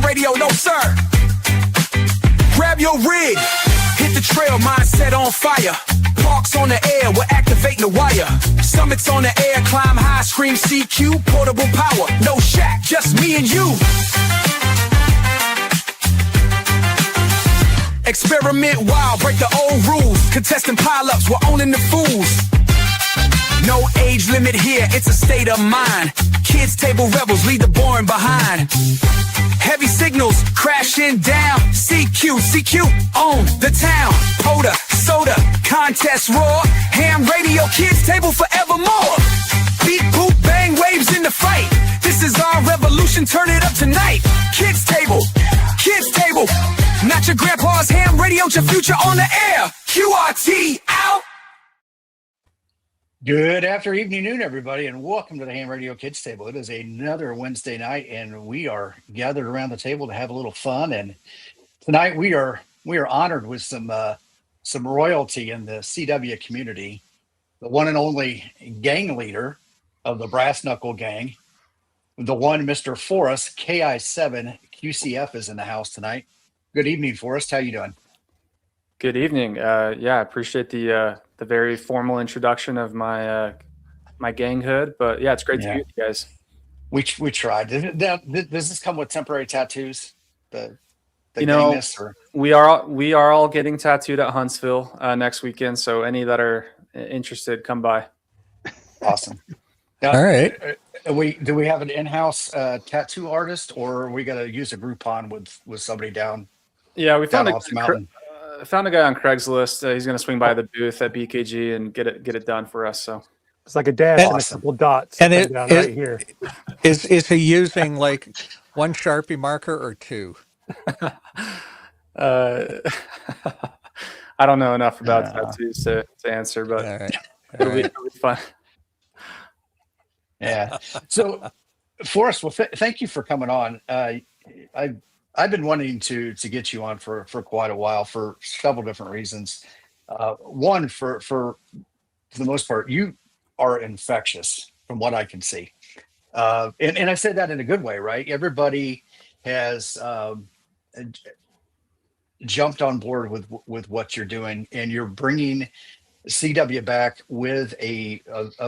radio, no sir. Grab your rig, hit the trail, mindset on fire. Parks on the air, we're activating the wire. Summits on the air, climb high, scream CQ, portable power. No shack, just me and you. Experiment wild, break the old rules. Contesting pile-ups, we're owning the fools. No age limit here, it's a state of mind. Kids table rebels, leave the boring behind. Heavy signals, crashing down. CQ, own the town. Poda, soda, contest roar. Ham radio, kids table forevermore. Beat, boot, bang, waves in the fight. This is our revolution, turn it up tonight. Kids table, not your grandpa's ham radio, your future on the air. QRT out. Good afternoon, everybody, and welcome to the Ham Radio Kids Table. It is another Wednesday night, and we are gathered around the table to have a little fun. And tonight we are honored with some royalty in the CW community. The one and only gang leader of the Brass Knuckle Gang, the one Mr. Forrest KI7QCF is in the house tonight. Good evening, Forrest. How you doing? Good evening. Yeah, I appreciate the very formal introduction of my my ganghood, but yeah, it's great to be with you guys. We tried. Does this come with temporary tattoos? We are all getting tattooed at Huntsville next weekend. So any that are interested, come by. Awesome. Now, all right. Do we have an in-house tattoo artist, or are we got to use a Groupon with somebody down? Yeah, we found off the mountain. Found a guy on Craigslist. He's going to swing by the booth at BKG and get it done for us. So it's like a dash and a couple dots. And right here. Is he using like one Sharpie marker or two? I don't know enough about tattoos to answer, but it'll be fun. Yeah. So, Forrest, well, thank you for coming on. I've been wanting to get you on for quite a while for several different reasons. One, for the most part, you are infectious from what I can see. And I said that in a good way, right? Everybody has jumped on board with what you're doing, and you're bringing CW back with a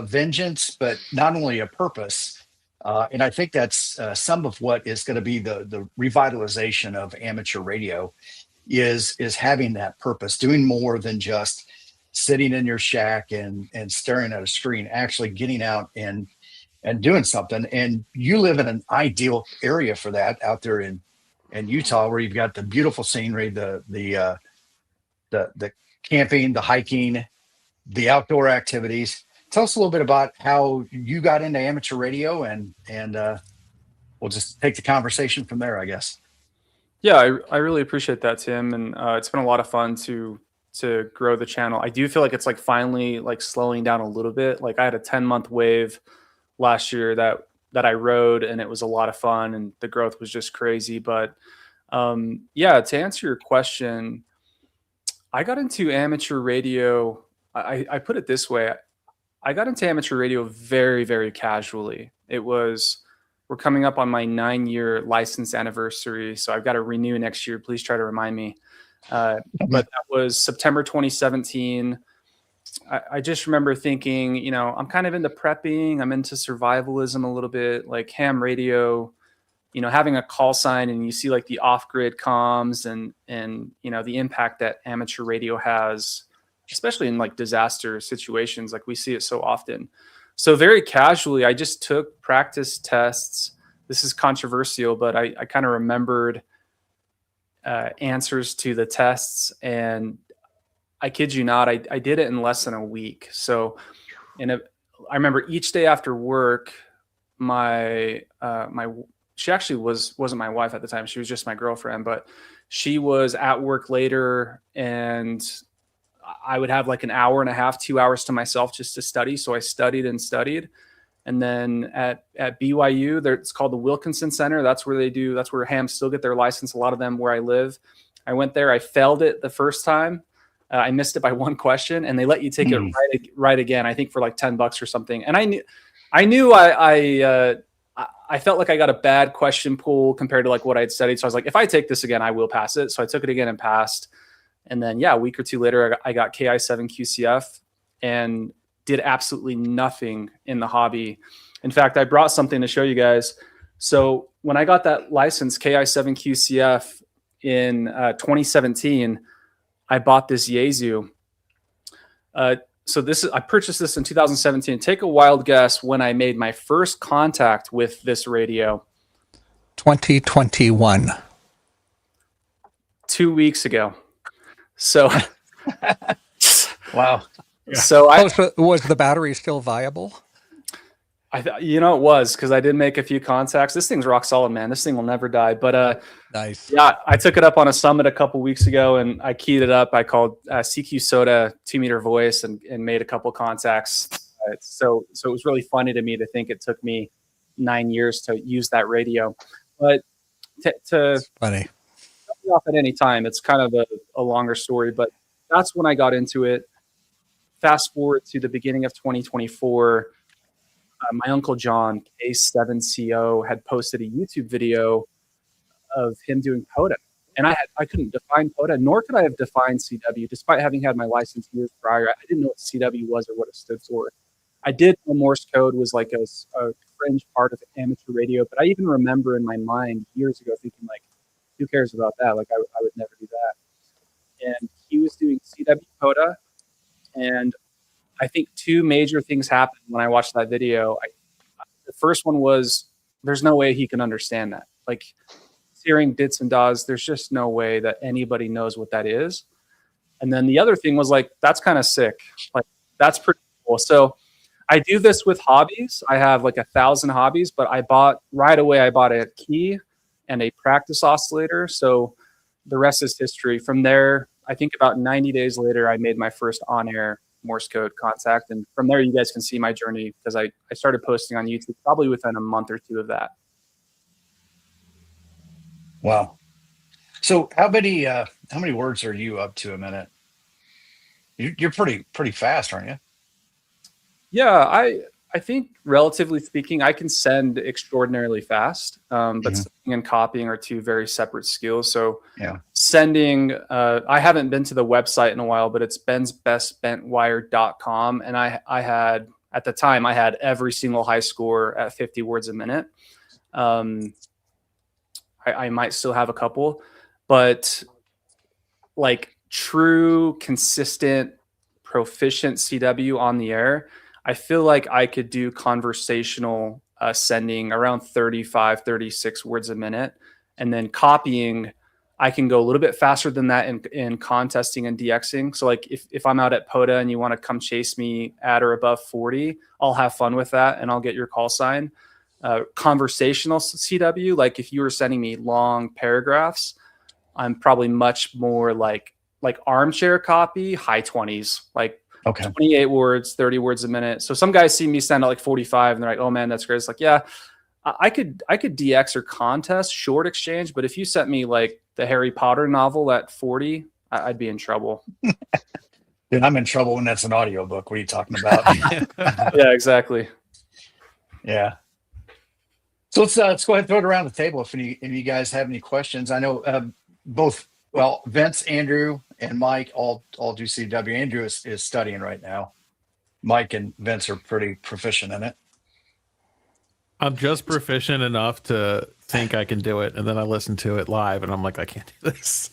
vengeance, but not only a purpose. And I think that's some of what is going to be the revitalization of amateur radio is having that purpose, doing more than just sitting in your shack and staring at a screen, actually getting out and doing something. And you live in an ideal area for that out there in Utah, where you've got the beautiful scenery, the camping, the hiking, the outdoor activities. Tell us a little bit about how you got into amateur radio, and we'll just take the conversation from there, I guess. Yeah, I really appreciate that, Tim, and it's been a lot of fun to grow the channel. I do feel like it's like finally like slowing down a little bit. Like I had a 10-month wave last year that I rode, and it was a lot of fun, and the growth was just crazy. But yeah, to answer your question, I got into amateur radio. I put it this way. I got into amateur radio very, very casually. We're coming up on my 9-year license anniversary, so I've got to renew next year. Please try to remind me. But that was September 2017. I just remember thinking, I'm kind of into prepping. I'm into survivalism a little bit, like ham radio, having a call sign, and you see like the off-grid comms and the impact that amateur radio has, especially in like disaster situations, like we see it so often. So very casually, I just took practice tests. This is controversial, but I kind of remembered answers to the tests, and I kid you not, I did it in less than a week. So, I remember each day after work, she actually wasn't my wife at the time. She was just my girlfriend, but she was at work later, and I would have like an hour and a half, 2 hours to myself just to study. So I studied. And then at BYU, it's called the Wilkinson Center. That's where hams still get their license. A lot of them where I live. I went there. I failed it the first time. I missed it by one question, and they let you take it right again. I think for like $10 or something. And I knew I I felt like I got a bad question pool compared to like what I'd studied. So I was like, if I take this again, I will pass it. So I took it again and passed. And then, yeah, a week or two later, I got KI7QCF and did absolutely nothing in the hobby. In fact, I brought something to show you guys. So when I got that license, KI7QCF in 2017, I bought this Yaesu. So I purchased this in 2017. Take a wild guess when I made my first contact with this radio. 2021. 2 weeks ago. So, Wow. So was the battery still viable? I thought, it was, because I did make a few contacts. This thing's rock solid, man. This thing will never die. But nice. Yeah, I took it up on a summit a couple weeks ago, and I keyed it up. I called CQ Soda 2-meter voice and made a couple contacts. So it was really funny to me to think it took me 9 years to use that radio. But to funny. cut me off at any time, it's kind of a longer story. But that's when I got into it. Fast forward to the beginning of 2024. My uncle John, K7CO, had posted a YouTube video of him doing POTA. And I couldn't define POTA, nor could I have defined CW, despite having had my license years prior. I didn't know what CW was or what it stood for. I did know Morse code was like a fringe part of amateur radio, but I even remember in my mind years ago thinking, like, who cares about that? Like, I would never do that. And he was doing CW POTA, and I think two major things happened when I watched that video. The first one was, there's no way he can understand that. Like, hearing dits and das, there's just no way that anybody knows what that is. And then the other thing was, like, that's kind of sick. Like, that's pretty cool. So I do this with hobbies. I have like 1,000 hobbies, but I bought a key and a practice oscillator. So the rest is history. From there, I think about 90 days later, I made my first on-air Morse code contact. And from there, you guys can see my journey, because I started posting on YouTube probably within a month or two of that. Wow. So how many words are you up to a minute? You're pretty fast, aren't you? Yeah, I think relatively speaking, I can send extraordinarily fast, but sending and copying are two very separate skills. So yeah, sending, I haven't been to the website in a while, but it's bensbestbentwire.com. And I had, at the time, I had every single high score at 50 words a minute. I might still have a couple, but like true, consistent, proficient CW on the air, I feel like I could do conversational sending around 35, 36 words a minute. And then copying, I can go a little bit faster than that in contesting and DXing. So like if I'm out at POTA and you want to come chase me at or above 40, I'll have fun with that and I'll get your call sign. Conversational CW, like if you were sending me long paragraphs, I'm probably much more like armchair copy, high 20s, like 28 words, 30 words a minute. So some guys see me send out like 45 and they're like, oh man, that's great. It's like, yeah, I could DX or contest short exchange, but if you sent me like the Harry Potter novel at 40, I'd be in trouble. Dude, I'm in trouble when that's an audiobook. What are you talking about? Yeah, exactly. Yeah. So let's go ahead and throw it around the table if any of you guys have any questions. I know Vince, Andrew, and Mike all do CW. Andrew is studying right now. Mike and Vince are pretty proficient in it. I'm just proficient enough to think I can do it, and then I listen to it live, and I'm like, I can't do this.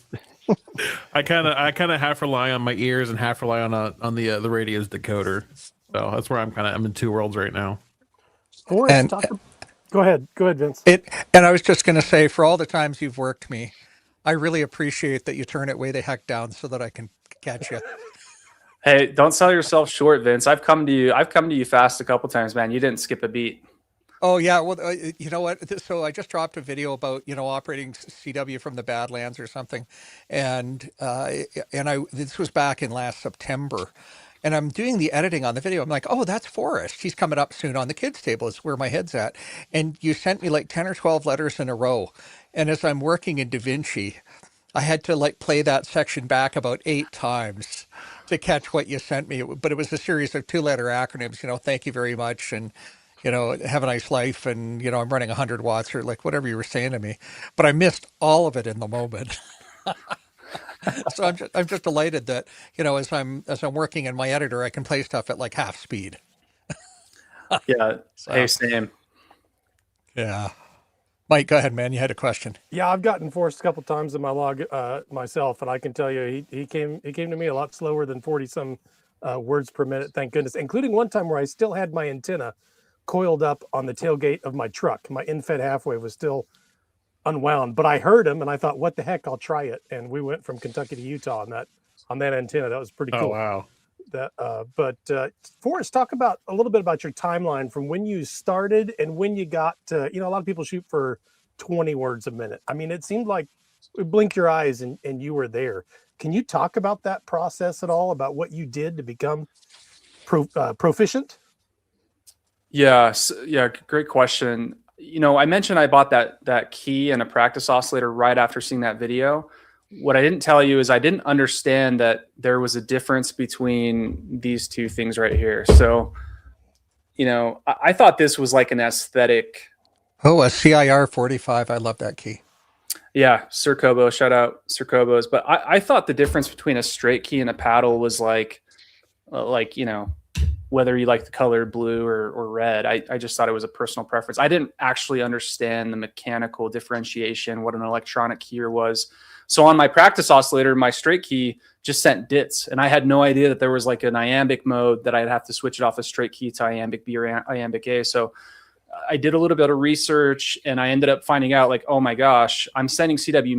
I kind of half rely on my ears and half rely on the radio's decoder. So that's where I'm in two worlds right now. Go ahead, Vince. And I was just going to say, for all the times you've worked me, I really appreciate that you turn it way the heck down so that I can catch you. Hey, don't sell yourself short, Vince. I've come to you fast a couple times, man. You didn't skip a beat. Oh yeah, well, you know what? So I just dropped a video about operating CW from the Badlands or something, and this was back in last September, and I'm doing the editing on the video. I'm like, oh, that's Forrest. He's coming up soon on the kids' table. Is where my head's at. And you sent me like 10 or 12 letters in a row, and as I'm working in DaVinci, I had to like play that section back about 8 times to catch what you sent me. But it was a series of 2-letter acronyms. Thank you very much, and have a nice life, and I'm running 100 watts or like whatever you were saying to me, but I missed all of it in the moment. So I'm just delighted that as I'm working in my editor, I can play stuff at like half speed. Yeah. So, Hey, same. yeah. Mike, go ahead, man. You had a question. Yeah, I've gotten Forrest a couple times in my log myself, and I can tell you he came to me a lot slower than 40 some words per minute. Thank goodness, including one time where I still had my antenna coiled up on the tailgate of my truck. My in-fed half wave was still unwound, but I heard him and I thought, what the heck, I'll try it. And we went from Kentucky to Utah on that antenna. That was pretty cool. Oh, wow. But Forrest, talk about a little bit about your timeline from when you started and when you got to, a lot of people shoot for 20 words a minute. I mean, it seemed like we blink your eyes and you were there. Can you talk about that process at all, about what you did to become proficient? Yeah. Great question. I mentioned I bought that key and a practice oscillator right after seeing that video. What I didn't tell you is I didn't understand that there was a difference between these two things right here. So, I thought this was like an aesthetic. Oh, a CIR 45. I love that key. Yeah, Sir Kobo, shout out Sir Kobos. But I thought the difference between a straight key and a paddle was like whether you like the color blue or red. I just thought it was a personal preference. I didn't actually understand the mechanical differentiation, what an electronic keyer was. So on my practice oscillator, my straight key just sent dits, and I had no idea that there was like an iambic mode that I'd have to switch it off a straight key to iambic B or iambic A. So I did a little bit of research, and I ended up finding out like, oh my gosh, I'm sending CW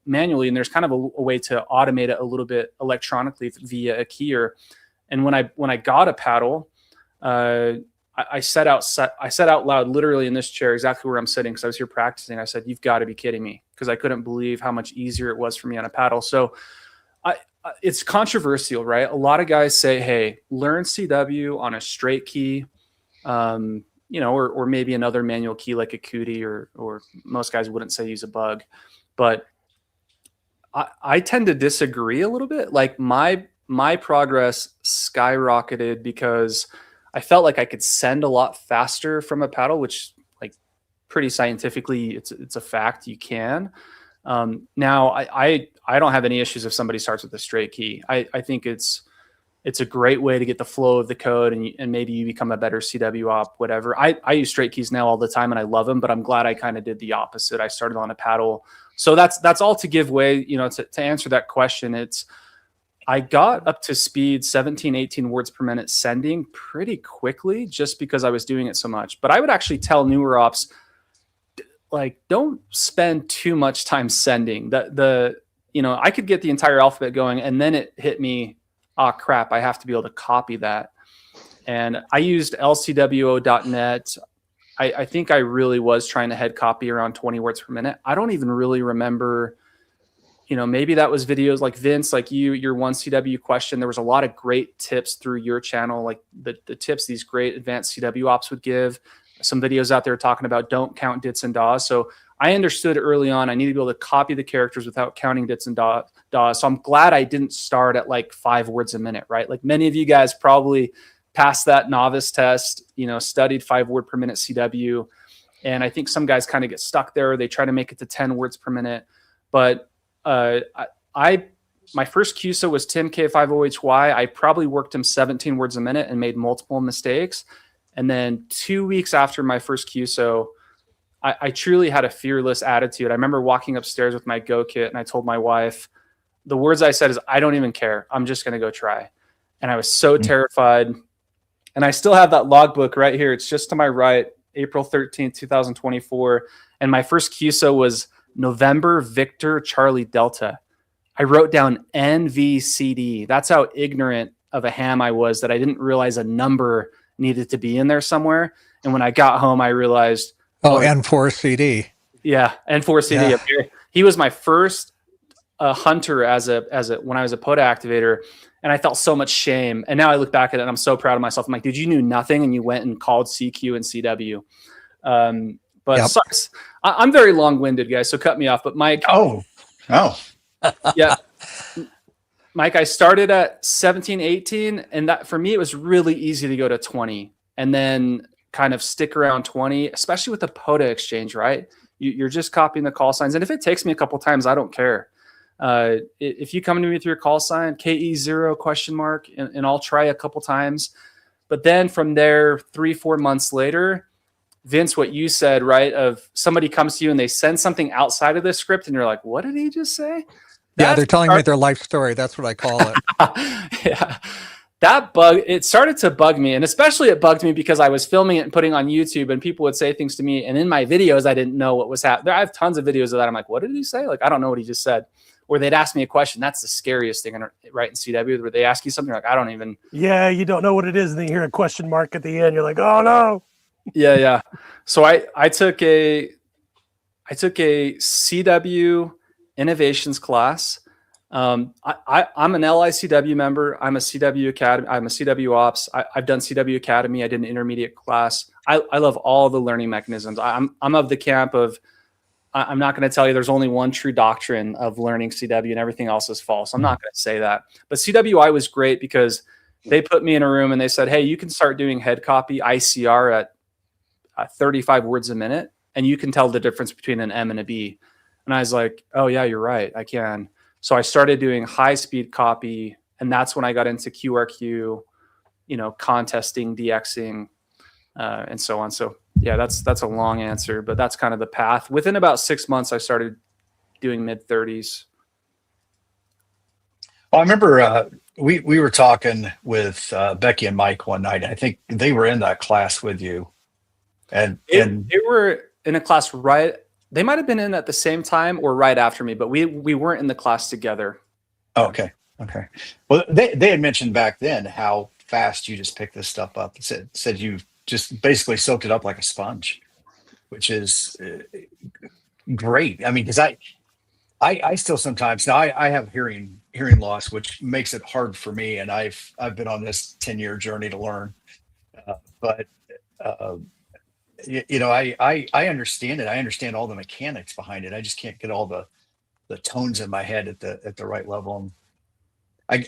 manually, and there's kind of a way to automate it a little bit electronically via a keyer. And when I got a paddle, I said out loud, literally in this chair, exactly where I'm sitting, because I was here practicing. I said, "You've got to be kidding me," because I couldn't believe how much easier it was for me on a paddle. So it's controversial, right? A lot of guys say, "Hey, learn CW on a straight key, or maybe another manual key like a Cootie, or most guys wouldn't say use a bug." But I tend to disagree a little bit. Like my progress skyrocketed because I felt like I could send a lot faster from a paddle, which like pretty scientifically, it's a fact you can. Now I don't have any issues if somebody starts with a straight key. I think it's a great way to get the flow of the code, and maybe you become a better CW op, whatever. I use straight keys now all the time and I love them, but I'm glad I kind of did the opposite. I started on a paddle. So that's all to give way, to answer that question. I got up to speed 17, 18 words per minute sending pretty quickly just because I was doing it so much. But I would actually tell newer ops, like, don't spend too much time sending. I could get the entire alphabet going, and then it hit me, oh crap, I have to be able to copy that. And I used lcwo.net. I think I really was trying to head copy around 20 words per minute. I don't even really remember. Maybe that was videos like Vince, like your one CW question. There was a lot of great tips through your channel, like the tips these great advanced CW ops would give. Some videos out there talking about don't count dits and DAWs. So I understood early on I needed to be able to copy the characters without counting dits and DAWs. So I'm glad I didn't start at like 5 words a minute, right? Like many of you guys probably passed that novice test, studied 5 word per minute CW. And I think some guys kind of get stuck there. They try to make it to 10 words per minute. But my first QSO was Tim K50HY. I probably worked him 17 words a minute and made multiple mistakes. And then 2 weeks after my first QSO, I truly had a fearless attitude. I remember walking upstairs with my Go kit, and I told my wife, the words I said is, I don't even care. I'm just going to go try. And I was so terrified. And I still have that logbook right here. It's just to my right, April 13th, 2024. And my first QSO was November Victor Charlie Delta. I wrote down NVCD. That's how ignorant of a ham I was that I didn't realize a number needed to be in there somewhere. And when I got home, I realized, N4CD. Yeah, N4CD. Yeah. He was my first hunter when I was a POTA activator, and I felt so much shame. And now I look back at it and I'm so proud of myself. I'm like, dude, you knew nothing and you went and called CQ and CW. But Yep. Sucks. I'm very long-winded, guys, so cut me off. But Mike, yeah, Mike, I started at 17, 18, and that for me it was really easy to go to 20. And then kind of stick around 20, especially with the POTA exchange, right? You're just copying the call signs. And if it takes me a couple times, I don't care. If you come to me with your call sign, KE0 ? And I'll try a couple times. But then from there, 3-4 months later, Vince, what you said, right? Of somebody comes to you and they send something outside of the script and you're like, what did he just say? Yeah, they're telling me their life story. That's what I call it. Yeah. It started to bug me. And especially it bugged me because I was filming it and putting on YouTube and people would say things to me. And in my videos, I didn't know what was happening. I have tons of videos of that. I'm like, what did he say? Like, I don't know what he just said. Or they'd ask me a question. That's the scariest thing, right, in CW, where they ask you something like, I don't even. Yeah, you don't know what it is. And then you hear a question mark at the end. You're like, oh, no. Yeah. So I took a CW innovations class. I'm an LICW member. I'm a CW Academy. I'm a CW Ops. I've done CW Academy. I did an intermediate class. I love all the learning mechanisms. I'm of the camp of, I'm not going to tell you there's only one true doctrine of learning CW and everything else is false. I'm not going to say that. But CWI was great because they put me in a room and they said, hey, you can start doing head copy ICR at 35 words a minute, and you can tell the difference between an M and a B. And I was like, oh, yeah, you're right. I can. So I started doing high speed copy, and that's when I got into QRQ, contesting, DXing, and so on. So yeah, that's a long answer, but that's kind of the path. Within about 6 months, I started doing mid-30s. Well, I remember we were talking with Becky and Mike one night. I think they were in that class with you, and they were in a class right. They might have been in at the same time or right after me, but we weren't in the class together. Oh, okay. Well, they had mentioned back then how fast you just picked this stuff up. Said you just basically soaked it up like a sponge, which is great. I mean, because I still sometimes now I have hearing loss, which makes it hard for me, and I've been on this 10-year journey to learn, but. I understand it. I understand all the mechanics behind it. I just can't get all the tones in my head at the right level. I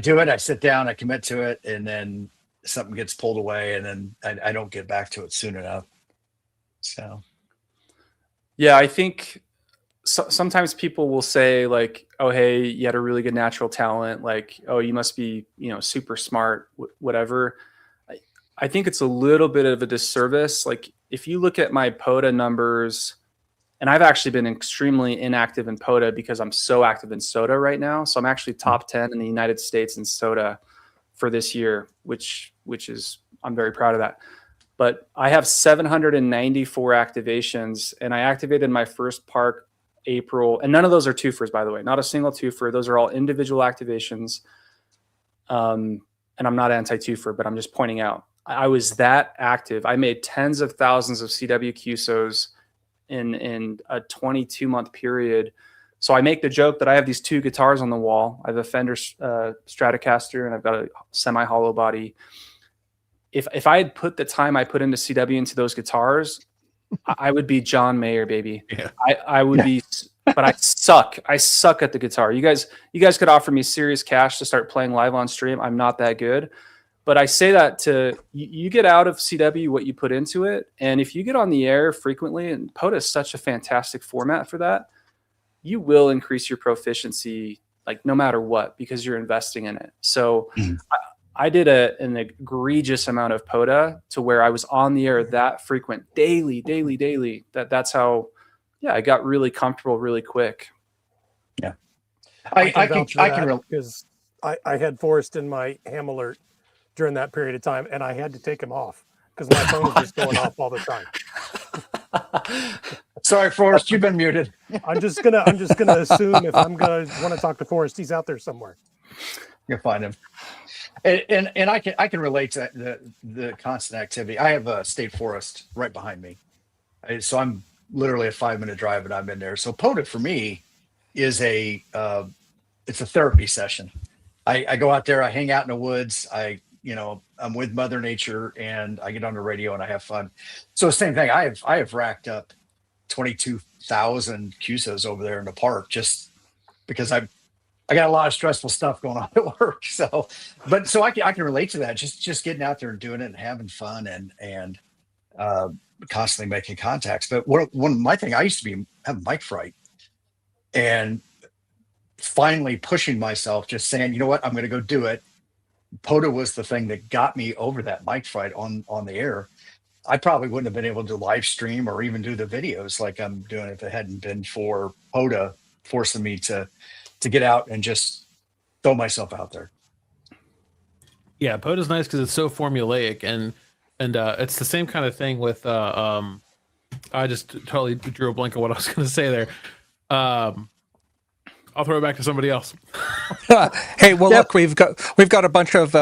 do it. I sit down. I commit to it, and then something gets pulled away, and then I don't get back to it soon enough. So, yeah, I think sometimes people will say like, "Oh, hey, you had a really good natural talent." Like, "Oh, you must be, super smart, whatever." I think it's a little bit of a disservice. Like if you look at my POTA numbers, and I've actually been extremely inactive in POTA because I'm so active in SOTA right now. So I'm actually top 10 in the United States in SOTA for this year, which is, I'm very proud of that. But I have 794 activations, and I activated my first park April, and none of those are twofers, by the way, not a single twofer. Those are all individual activations. And I'm not anti-twofer, but I'm just pointing out. I was that active. I made tens of thousands of CW QSOs in a 22-month period. So I make the joke that I have these two guitars on the wall. I have a Fender Stratocaster, and I've got a semi-hollow body. If I had put the time I put into CW into those guitars, I would be John Mayer, baby. Yeah. I would be, but I suck. I suck at the guitar. You guys could offer me serious cash to start playing live on stream. I'm not that good. But I say that to you get out of CW what you put into it. And if you get on the air frequently, and POTA is such a fantastic format for that, you will increase your proficiency, like no matter what, because you're investing in it. So I did an egregious amount of POTA to where I was on the air that frequent, daily. That's how, I got really comfortable really quick. Yeah. I can because I had Forrest in my ham alert during that period of time, and I had to take him off because my phone was just going off all the time. Sorry, Forrest, you've been muted. I'm just gonna assume if I'm gonna want to talk to Forrest, he's out there somewhere. You'll find him. And I can relate to the constant activity. I have a state forest right behind me, so I'm literally a 5-minute drive, and I'm in there. So POTA for me is it's a therapy session. I go out there, I hang out in the woods, I'm with Mother Nature, and I get on the radio and I have fun. So same thing. I have racked up 22,000 QSOs over there in the park just because I got a lot of stressful stuff going on at work. So, but so I can relate to that. Just getting out there and doing it and having fun and constantly making contacts. But one of my thing, I used to have mic fright, and finally pushing myself, just saying, you know what, I'm going to go do it. POTA was the thing that got me over that mic fright on the air. I probably wouldn't have been able to live stream or even do the videos like I'm doing if it hadn't been for POTA forcing me to get out and just throw myself out there. Yeah, POTA's nice because it's so formulaic, and it's the same kind of thing with I just totally drew a blank on what I was going to say there. I'll throw it back to somebody else. Hey, well, look, we've got a bunch of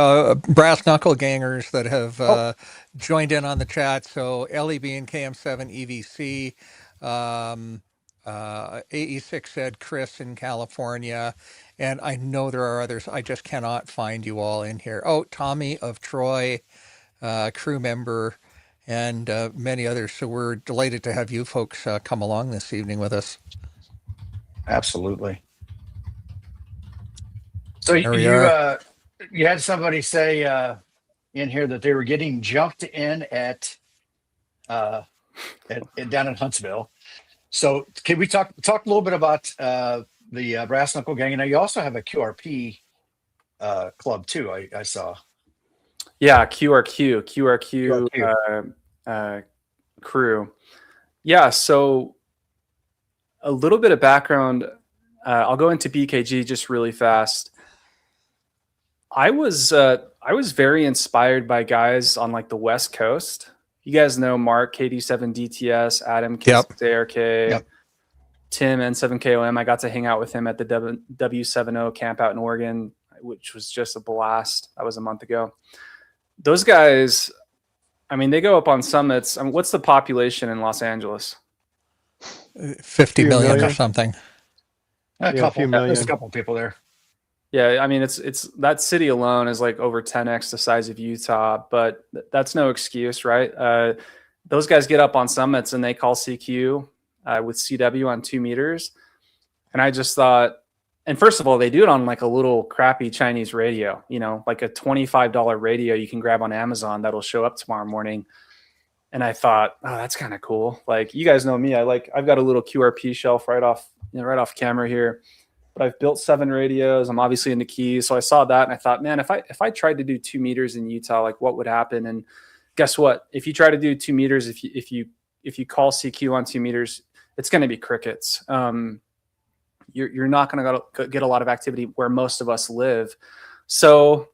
Brass Knuckle Gangers that have joined in on the chat. So Ellie Bean, KM7 EVC, AE6 said Chris in California, and I know there are others. I just cannot find you all in here. Oh, Tommy of Troy, crew member, and many others. So we're delighted to have you folks come along this evening with us. Absolutely. So you had somebody say in here that they were getting jumped in at down in Huntsville. So can we talk a little bit about the Brass Knuckle Gang? And now you also have a QRP club too. I saw. Yeah, QRQ crew. Yeah, so a little bit of background. I'll go into BKG just really fast. I was very inspired by guys on like the West Coast. You guys know Mark, KD7DTS, Adam, K6ARK, Tim, N7KOM. I got to hang out with him at the W70 camp out in Oregon, which was just a blast. That was a month ago. Those guys, I mean, they go up on summits. I mean, what's the population in Los Angeles? 50 million or something. There's a couple people there. Yeah, I mean, it's that city alone is like over 10x the size of Utah, but that's no excuse, right? Those guys get up on summits and they call CQ with CW on 2 meters. And I just thought, and first of all, they do it on like a little crappy Chinese radio, you know, like a $25 radio you can grab on Amazon that'll show up tomorrow morning. And I thought, oh, that's kind of cool. Like, you guys know me. I've got a little QRP shelf right off camera here. But I've built 7 radios. I'm obviously into keys. So I saw that and I thought, man, if I tried to do 2 meters in Utah, like what would happen? And guess what? If you try to do 2 meters, if you call CQ on 2 meters, it's going to be crickets. You're not going to get a lot of activity where most of us live. So,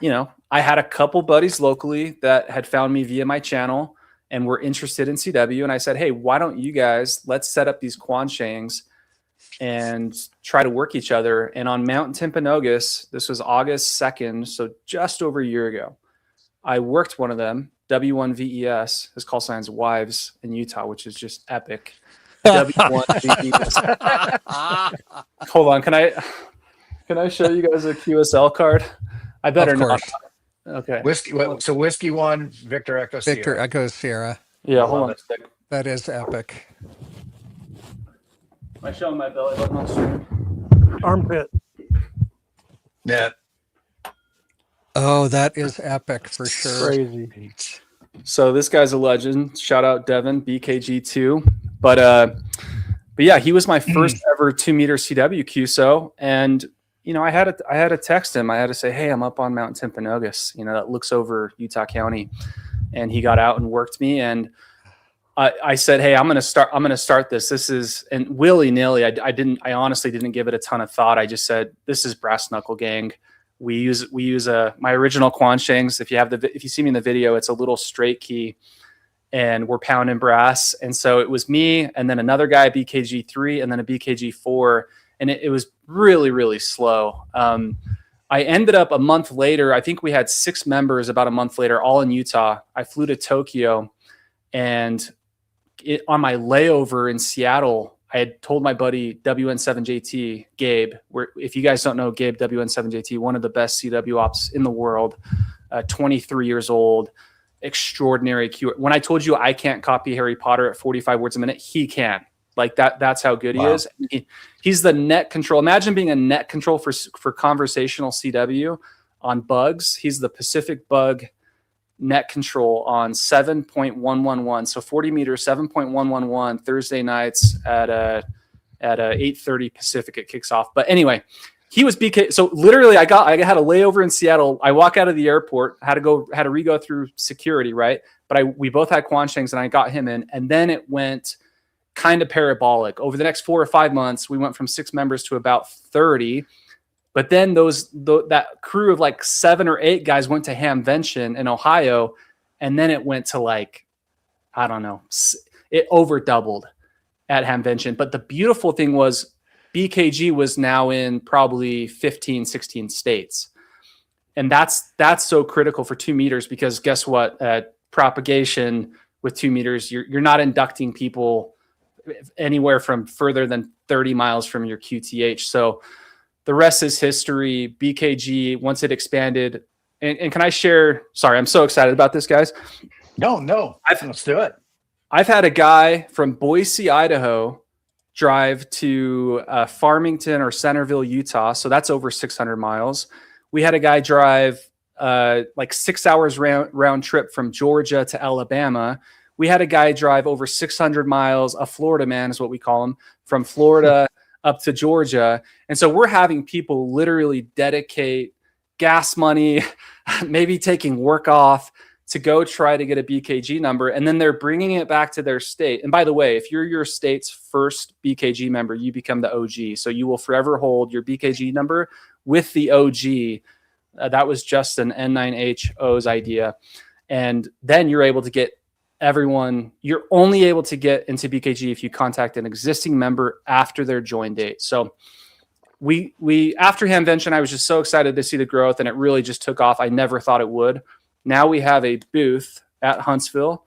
you know, I had a couple buddies locally that had found me via my channel and were interested in CW. And I said, hey, why don't you guys, let's set up these Quanshangs and try to work each other. And on Mount Timpanogos, this was August 2nd, so just over a year ago, I worked one of them, W1VES. His call sign's Wives in Utah, which is just epic. W1VES. Hold on, can I show you guys a QSL card? I better not. Okay. So Whiskey 1, Victor Echo Sierra. Victor Echo Sierra. Yeah, hold on a sec. That is epic. Am I showing my belly button on stream? Armpit. Yeah. Oh, that is epic for sure. Crazy. So this guy's a legend. Shout out Devin, BKG2. But yeah, he was my first ever 2 meter CW QSO. And, you know, I had to text him. I had to say, hey, I'm up on Mount Timpanogos, you know, that looks over Utah County. And he got out and worked me. And I said, hey, I'm going to start this. This is, and willy nilly, I honestly didn't give it a ton of thought. I just said, this is Brass Knuckle Gang. We use my original Quanshangs. If you see me in the video, it's a little straight key and we're pounding brass. And so it was me and then another guy, BKG3, and then a BKG4. And it was really, really slow. I ended up a month later, I think we had 6 members about a month later, all in Utah. I flew to Tokyo, and on my layover in Seattle, I had told my buddy WN7JT, Gabe, if you guys don't know Gabe, WN7JT, one of the best CW ops in the world, 23 years old, extraordinary Q. When I told you I can't copy Harry Potter at 45 words a minute, he can. Like that's how good he Wow. is. He's the net control. Imagine being a net control for conversational CW on bugs. He's the Pacific bug net control on 7.111. So 40 meters, 7.111 Thursday nights at 8:30 Pacific. It kicks off. But anyway, he was BK. So literally I had a layover in Seattle. I walk out of the airport, had to re-go through security, right? But we both had Quanshangs and I got him in. And then it went kind of parabolic. Over the next 4 or 5 months, we went from 6 members to about 30. But then that crew of like 7 or 8 guys went to Hamvention in Ohio. And then it went to like, I don't know, it over doubled at Hamvention. But the beautiful thing was BKG was now in probably 15, 16 states. And that's so critical for 2 meters, because guess what? Propagation with 2 meters, you're not inducting people anywhere from further than 30 miles from your QTH. So the rest is history. BKG, once it expanded, and can I share? Sorry, I'm so excited about this, guys. No, let's do it. I've had a guy from Boise, Idaho, drive to Farmington or Centerville, Utah. So that's over 600 miles. We had a guy drive like 6 hours round trip from Georgia to Alabama. We had a guy drive over 600 miles, a Florida man is what we call him, from Florida up to Georgia. And so we're having people literally dedicate gas money, maybe taking work off to go try to get a BKG number. And then they're bringing it back to their state. And by the way, if you're your state's first BKG member, you become the OG. So you will forever hold your BKG number with the OG. That was Justin N9HO's idea. And then you're able to get everyone, you're only able to get into BKG if you contact an existing member after their join date. So we after Hamvention, I was just so excited to see the growth, and it really just took off. I never thought it would. Now we have a booth at Huntsville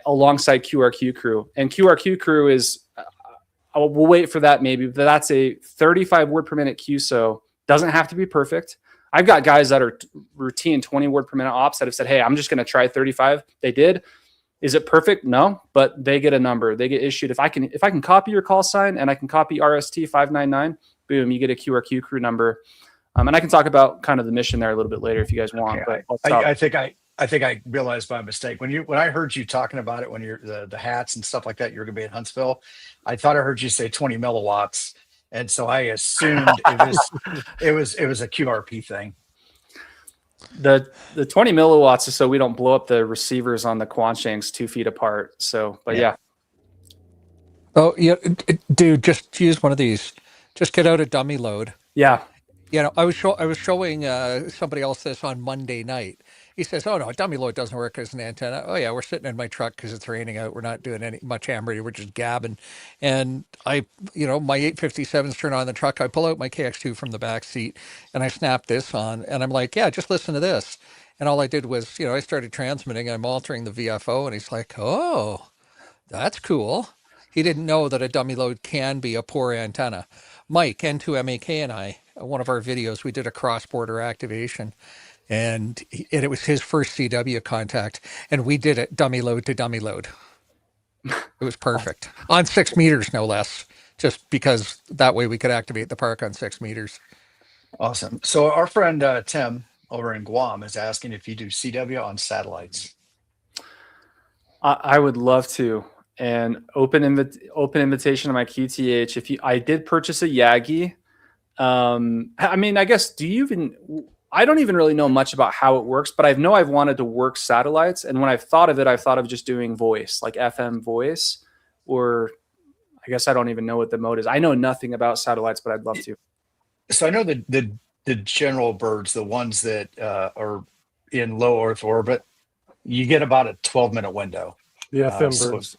alongside QRQ Crew. And QRQ Crew is, we'll wait for that maybe, but that's a 35 word per minute QSO. Doesn't have to be perfect. I've got guys that are routine 20 word per minute ops that have said, hey, I'm just going to try 35. They did. Is it perfect? No, but they get a number. They get issued. If I can copy your call sign and I can copy RST 599, boom, you get a QRQ Crew number. And I can talk about kind of the mission there a little bit later if you guys want. Okay. But I think I realized my mistake when I heard you talking about it, when you're the hats and stuff like that, you're going to be in Huntsville. I thought I heard you say 20 milliwatts, and so I assumed it was a QRP thing. The 20 milliwatts is so we don't blow up the receivers on the Quanshangs 2 feet apart. So, but yeah. Oh yeah, dude, just use one of these. Just get out a dummy load. Yeah. You know, I was showing somebody else this on Monday night. He says, "Oh no, a dummy load doesn't work as an antenna." Oh yeah, we're sitting in my truck because it's raining out. We're not doing much ham radio. We're just gabbing. And my 857s turn on the truck. I pull out my KX2 from the back seat and I snap this on. And I'm like, "Yeah, just listen to this." And all I did was, I started transmitting. I'm altering the VFO, and he's like, "Oh, that's cool." He didn't know that a dummy load can be a poor antenna. Mike, N2MAK, and I, one of our videos, we did a cross-border activation, and it was his first CW contact, and we did it dummy load to dummy load. It was perfect. On 6 meters, no less, just because that way we could activate the park on 6 meters. Awesome. So our friend Tim over in Guam is asking if you do CW on satellites. I would love to. And open invitation to my QTH. I did purchase a Yagi. I mean, I guess, I don't even really know much about how it works, but I know I've wanted to work satellites. And when I've thought of it, I've thought of just doing voice, like FM voice, or I guess I don't even know what the mode is. I know nothing about satellites, but I'd love to. So I know the general birds, the ones that are in low Earth orbit, you get about a 12-minute window. The FM birds.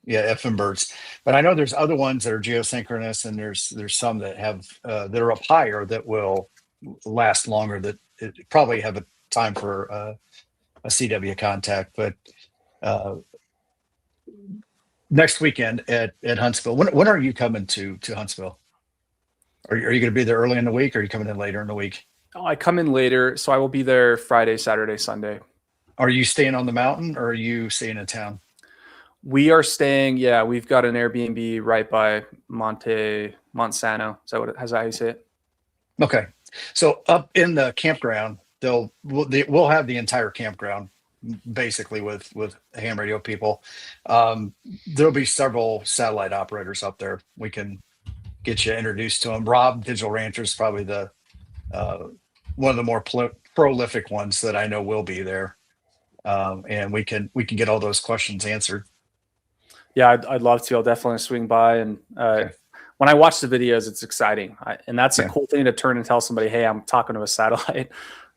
Yeah, FM birds. But I know there's other ones that are geosynchronous, and there's some that have that are up higher that will last longer, that probably have a time for a CW contact. But next weekend at Huntsville, when are you coming to Huntsville? Are you going to be there early in the week, or are you coming in later in the week? Oh, I come in later, so I will be there Friday, Saturday, Sunday. Are you staying on the mountain, or are you staying in town? We are staying. Yeah, we've got an Airbnb right by Monsanto. Is that how you say it? Okay. So up in the campground, we'll have the entire campground basically with ham radio people. There'll be several satellite operators up there. We can get you introduced to them. Rob, Digital Rancher, is probably the one of the more prolific ones that I know will be there. And we can get all those questions answered. Yeah, I'd love to. I'll definitely swing by. And when I watch the videos, it's exciting. And that's a cool thing to turn and tell somebody, hey, I'm talking to a satellite.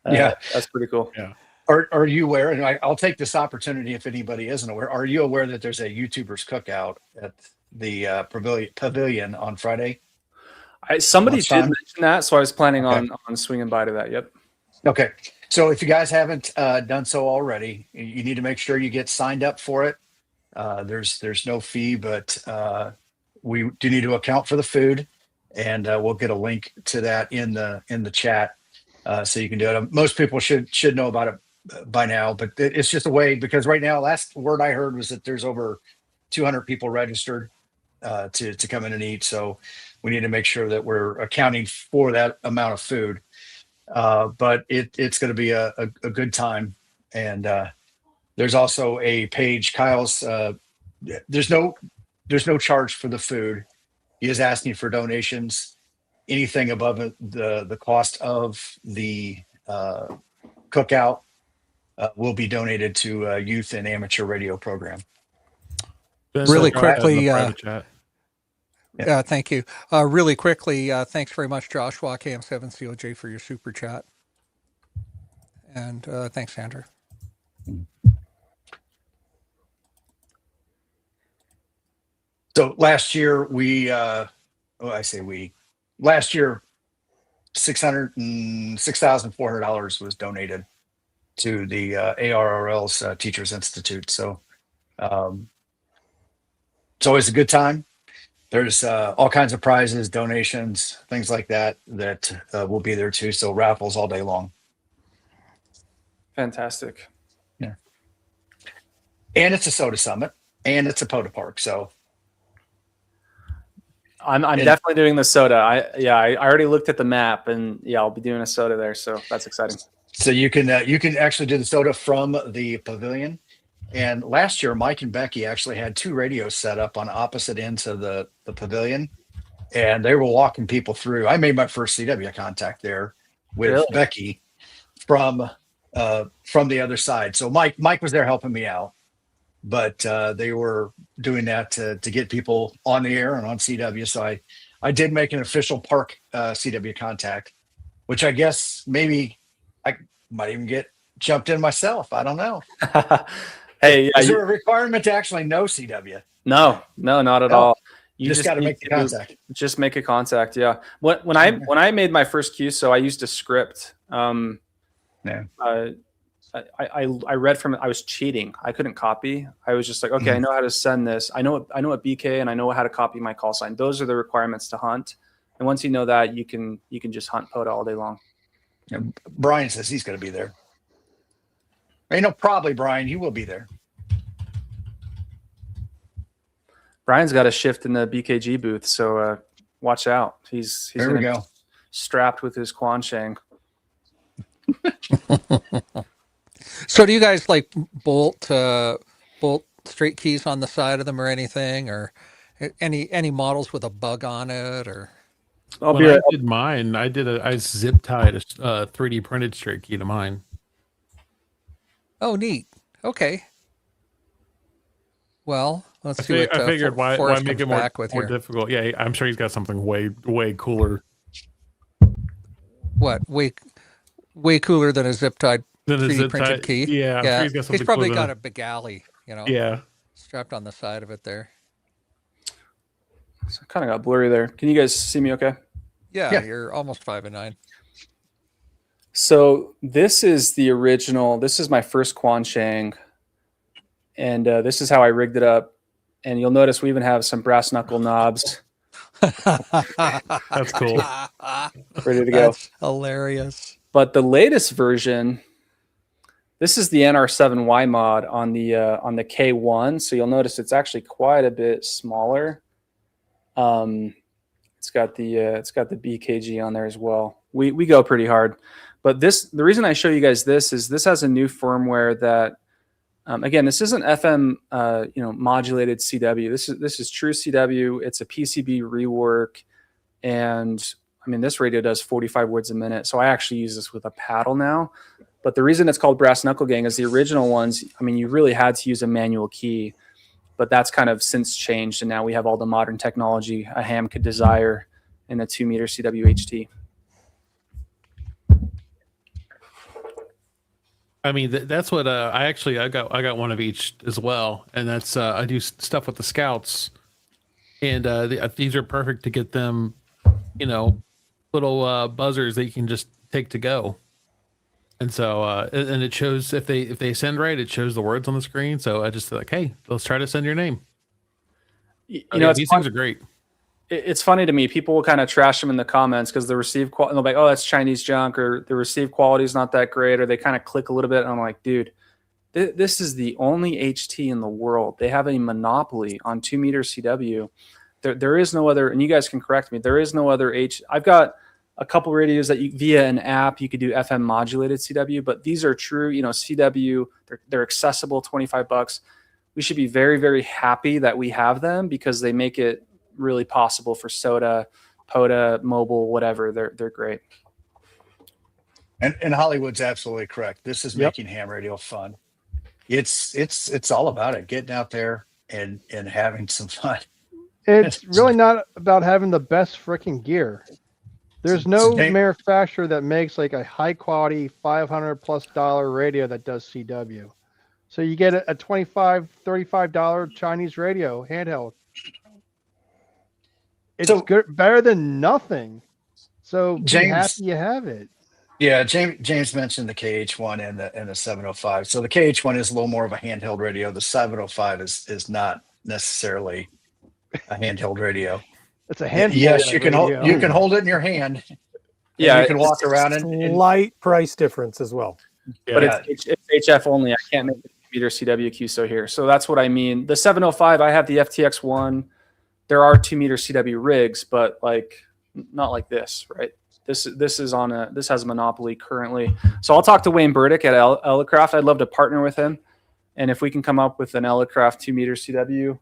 That's pretty cool. Yeah. Are you aware, and I'll take this opportunity if anybody isn't aware, are you aware that there's a YouTubers cookout at the pavilion on Friday? Somebody did mention that, so I was planning on swinging by to that. Yep. Okay. So if you guys haven't done so already, you need to make sure you get signed up for it. There's no fee, but we do need to account for the food, and we'll get a link to that in the chat, so you can do it. Most people should know about it by now, but it's just a way, because right now, last word I heard was that there's over 200 people registered to come in and eat. So we need to make sure that we're accounting for that amount of food. But it's going to be a good time. And there's also a page, Kyle's. There's no charge for the food. He is asking for donations. Anything above the cost of the cookout will be donated to a youth and amateur radio program. Really quickly, thank you. Really quickly, thanks very much, Joshua KM7COJ, for your super chat. And thanks, Sandra. So last year last year, $6,400 was donated to the ARRL's Teachers Institute. So it's always a good time. There's all kinds of prizes, donations, things like that will be there too. So raffles all day long. Fantastic. Yeah. And it's a soda summit, and it's a POTA park. So I'm definitely doing the soda. I already looked at the map, and I'll be doing a soda there. So that's exciting. So you can actually do the soda from the pavilion. And last year, Mike and Becky actually had 2 radios set up on opposite ends of the pavilion, and they were walking people through. I made my first CW contact there with Becky from the other side. So Mike was there helping me out, but they were doing that to get people on the air and on CW. So I did make an official park CW contact, which I guess maybe I might even get jumped in myself. I don't know. Hey, is there a requirement to actually know CW? No, not at all. You just got to make the contact. Just make a contact. Yeah. When I made my first QSO, I used a script. I read from it. I was cheating. I couldn't copy. I was just like, okay, I know how to send this. I know what BK, and I know how to copy my call sign. Those are the requirements to hunt. And once you know that, you can just hunt POTA all day long. Yeah, Brian says he's going to be there. Probably Brian, you will be there. Brian's got a shift in the BKG booth, so watch out. He's there we go. Strapped with his Quan Shang. So do you guys like bolt straight keys on the side of them or anything, or any models with a bug on it? Or I did mine, I zip tied a 3D printed straight key to mine. Oh, neat. Okay. Well, let's see. I figured why make it more difficult? Yeah, I'm sure he's got something way cooler. What? Way cooler than a zip tied 3D printed key. Yeah, yeah. Sure he's probably got a big alley, Yeah. strapped on the side of it there. So kind of got blurry there. Can you guys see me okay? Yeah. You're almost 5'9". So this is the original. This is my first Quan Shang, and this is how I rigged it up. And you'll notice we even have some brass knuckle knobs. That's cool. Ready to go. That's hilarious. But the latest version This is the NR7Y mod on the K1. So you'll notice it's actually quite a bit smaller. It's got the BKG on there as well. We go pretty hard, but the reason I show you guys this is this has a new firmware that, again, this isn't FM modulated CW. This is true CW. It's a PCB rework, and I mean, this radio does 45 words a minute. So I actually use this with a paddle now. But the reason it's called Brass Knuckle Gang is the original ones, I mean, you really had to use a manual key, but that's kind of since changed. And now we have all the modern technology a ham could desire in a 2-meter CWHT. I mean, that's what I got one of each as well, and that's I do stuff with the Scouts, and these are perfect to get them, little buzzers that you can just take to go. And so and it shows if they send right, it shows the words on the screen. So I just like, hey, let's try to send your name. These things are great. It's funny to me. People will kind of trash them in the comments because the receive quality, they'll be like, oh, that's Chinese junk, or the receive quality is not that great, or they kind of click a little bit. And I'm like, dude, this is the only HT in the world. They have a monopoly on 2-meter CW. There is no other, and you guys can correct me, there is no other I've got a couple radios that via an app you could do FM modulated CW, but these are true, CW. They're accessible, $25. We should be very, very happy that we have them because they make it really possible for SOTA, POTA, mobile, whatever. They're great. And Hollywood's absolutely correct. This is making ham radio fun. It's all about it, getting out there and having some fun. It's really not about having the best freaking gear. There's no manufacturer that makes like a high quality $500+ radio that does CW. So you get a $25, $35 Chinese radio handheld. It's good, better than nothing. So be happy you have it. Yeah, James mentioned the KH1 and the 705. So the KH1 is a little more of a handheld radio. The 705 is not necessarily a handheld radio. It's a handheld. Yes, you can hold it in your hand. Yeah, you can walk around and light price difference as well. Yeah. But it's HF only. I can't make the meter CWQ so here. So that's what I mean. The 705, I have the FTX1. There are 2-meter CW rigs, but not like this, right? This has a monopoly currently. So I'll talk to Wayne Burdick at Elecraft. I'd love to partner with him, and if we can come up with an Elecraft 2-meter CW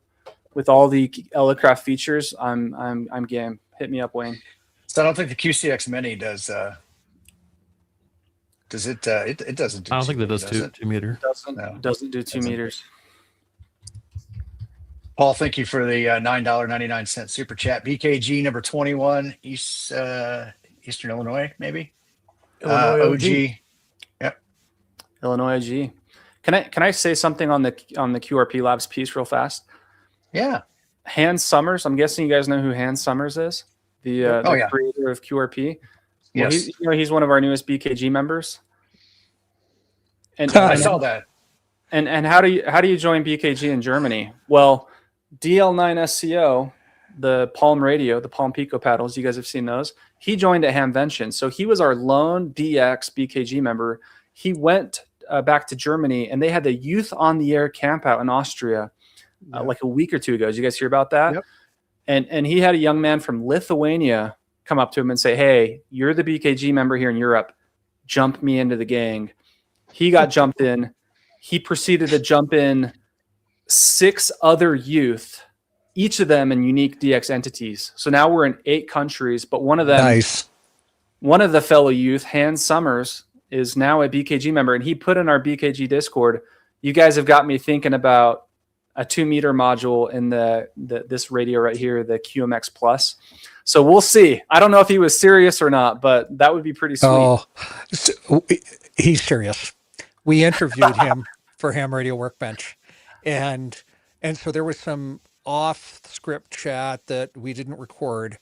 with all the Elecraft features, I'm game. Hit me up, Wayne. So I don't think the QCX Mini does. Does it? It doesn't. Do I don't think that does 2-meter. Doesn't do 2 meters. Paul, thank you for the $9.99 super chat. BKG number 21, Eastern Illinois, maybe. Illinois OG. Yep. Illinois OG. Can I say something on the QRP Labs piece real fast? Yeah. Hans Summers. I'm guessing you guys know who Hans Summers is. The creator of QRP. Well, Yes. He's one of our newest BKG members. And I saw that. And how do you join BKG in Germany? Well, DL9SCO, the Palm radio, the Palm Pico paddles, you guys have seen those. He joined at Hamvention. So he was our lone DX BKG member. He went back to Germany, and they had the Youth on the Air camp out in Austria like a week or two ago. Did you guys hear about that? Yep. And he had a young man from Lithuania come up to him and say, hey, you're the BKG member here in Europe. Jump me into the gang. He got jumped in. He proceeded to jump in 6 other youth, each of them in unique DX entities. So now we're in 8 countries, but one of them, one of the fellow youth, Hans Summers, is now a BKG member, and he put in our BKG Discord, you guys have got me thinking about a 2-meter module in this radio right here, the QMX Plus. So we'll see. I don't know if he was serious or not, but that would be pretty sweet. Oh, he's serious. We interviewed him for Ham Radio Workbench, and so there was some off-script chat that we didn't record,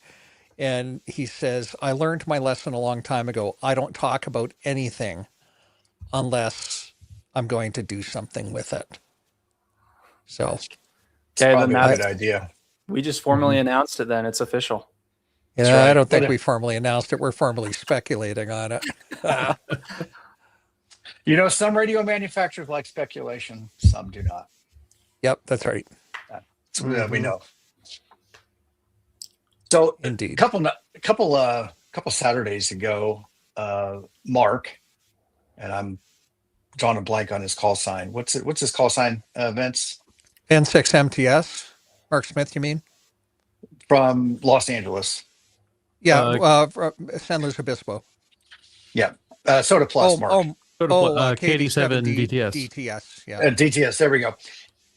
and he says, I learned my lesson a long time ago. I don't talk about anything unless I'm going to do something with it. So it's probably a good idea. We just formally announced it then. It's official. Yeah, right. I don't think we formally announced it. We're formally speculating on it. You know, some radio manufacturers like speculation, some do not. Yep, that's right. That's we know. So, Indeed. a couple Saturdays ago, Mark, and I'm drawing a blank on his call sign. What's his call sign, Vince? N6MTS. Mark Smith, you mean? From Los Angeles. Yeah, San Luis Obispo. Yeah. Soda Plus, Mark. KD7 DTS. DTS, yeah. DTS, there we go.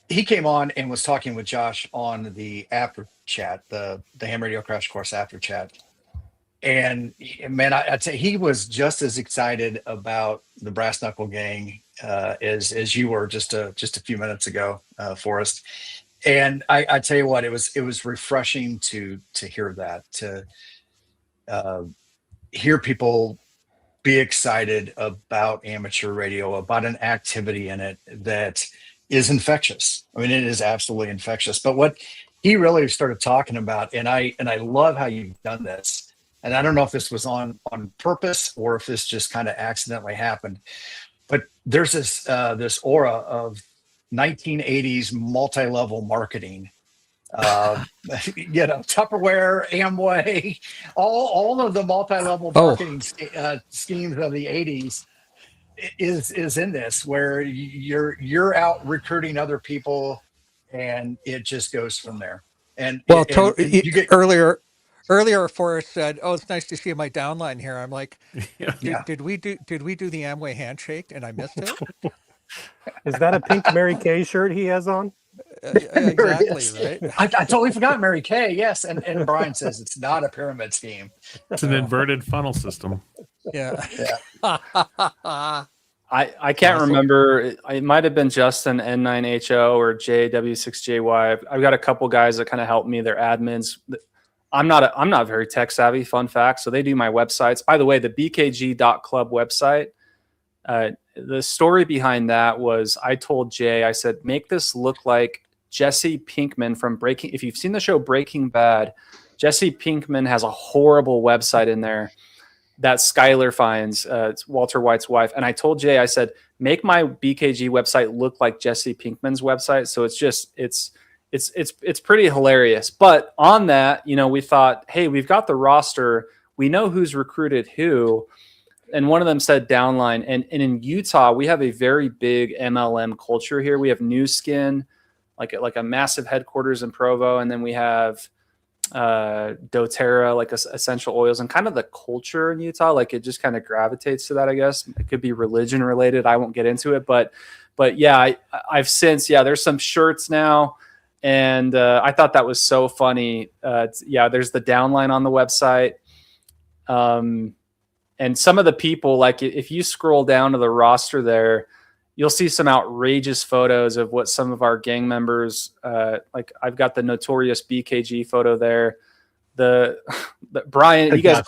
He came on and was talking with Josh on the after chat, the Ham Radio Crash Course after chat. And man, I'd say he was just as excited about the Brass Knuckle Gang as you were just a few minutes ago, Forrest. And I tell you what, it was refreshing to hear that, to hear people be excited about amateur radio, about an activity in it that is infectious. I mean, it is absolutely infectious. But what he really started talking about, and I love how you've done this, and I don't know if this was on purpose or if this just kind of accidentally happened, but there's this aura of 1980s multi-level marketing. You know, Tupperware, Amway, all of the multi-level marketing schemes of the 80s is in this, where you're out recruiting other people, and it just goes from there. And well, and you get earlier Forrest said, "Oh, it's nice to see my downline here." I'm like, did we do the Amway handshake and I missed it? Is that a pink Mary Kay shirt he has on? Exactly, right? I totally forgot Mary Kay. Yes, and Brian says it's not a pyramid scheme. It's an inverted funnel system. Yeah. I can't remember. It might have been Justin N9HO or JW6JY. I've got a couple guys that kind of help me. They're admins. I'm not very tech savvy. Fun fact. So they do my websites. By the way, the bkg.club website. The story behind that was I told Jay, I said, make this look like Jesse Pinkman from Breaking. If you've seen the show Breaking Bad, Jesse Pinkman has a horrible website in there that Skylar finds. It's Walter White's wife. And I told Jay, I said, make my BKG website look like Jesse Pinkman's website. So it's pretty hilarious. But on that, you know, we thought, hey, we've got the roster. We know who's recruited who. And one of them said downline. And in Utah, we have a very big MLM culture here. We have New Skin, like a massive headquarters in Provo. And then we have doTERRA, like essential oils, and kind of the culture in Utah, like it just kind of gravitates to that, I guess. It could be religion related. I won't get into it, but yeah, I've since, there's some shirts now. And I thought that was so funny. There's the downline on the website. And some of the people, like if you scroll down to the roster there, you'll see some outrageous photos of what some of our gang members, like I've got the notorious BKG photo there. The Brian, you guys,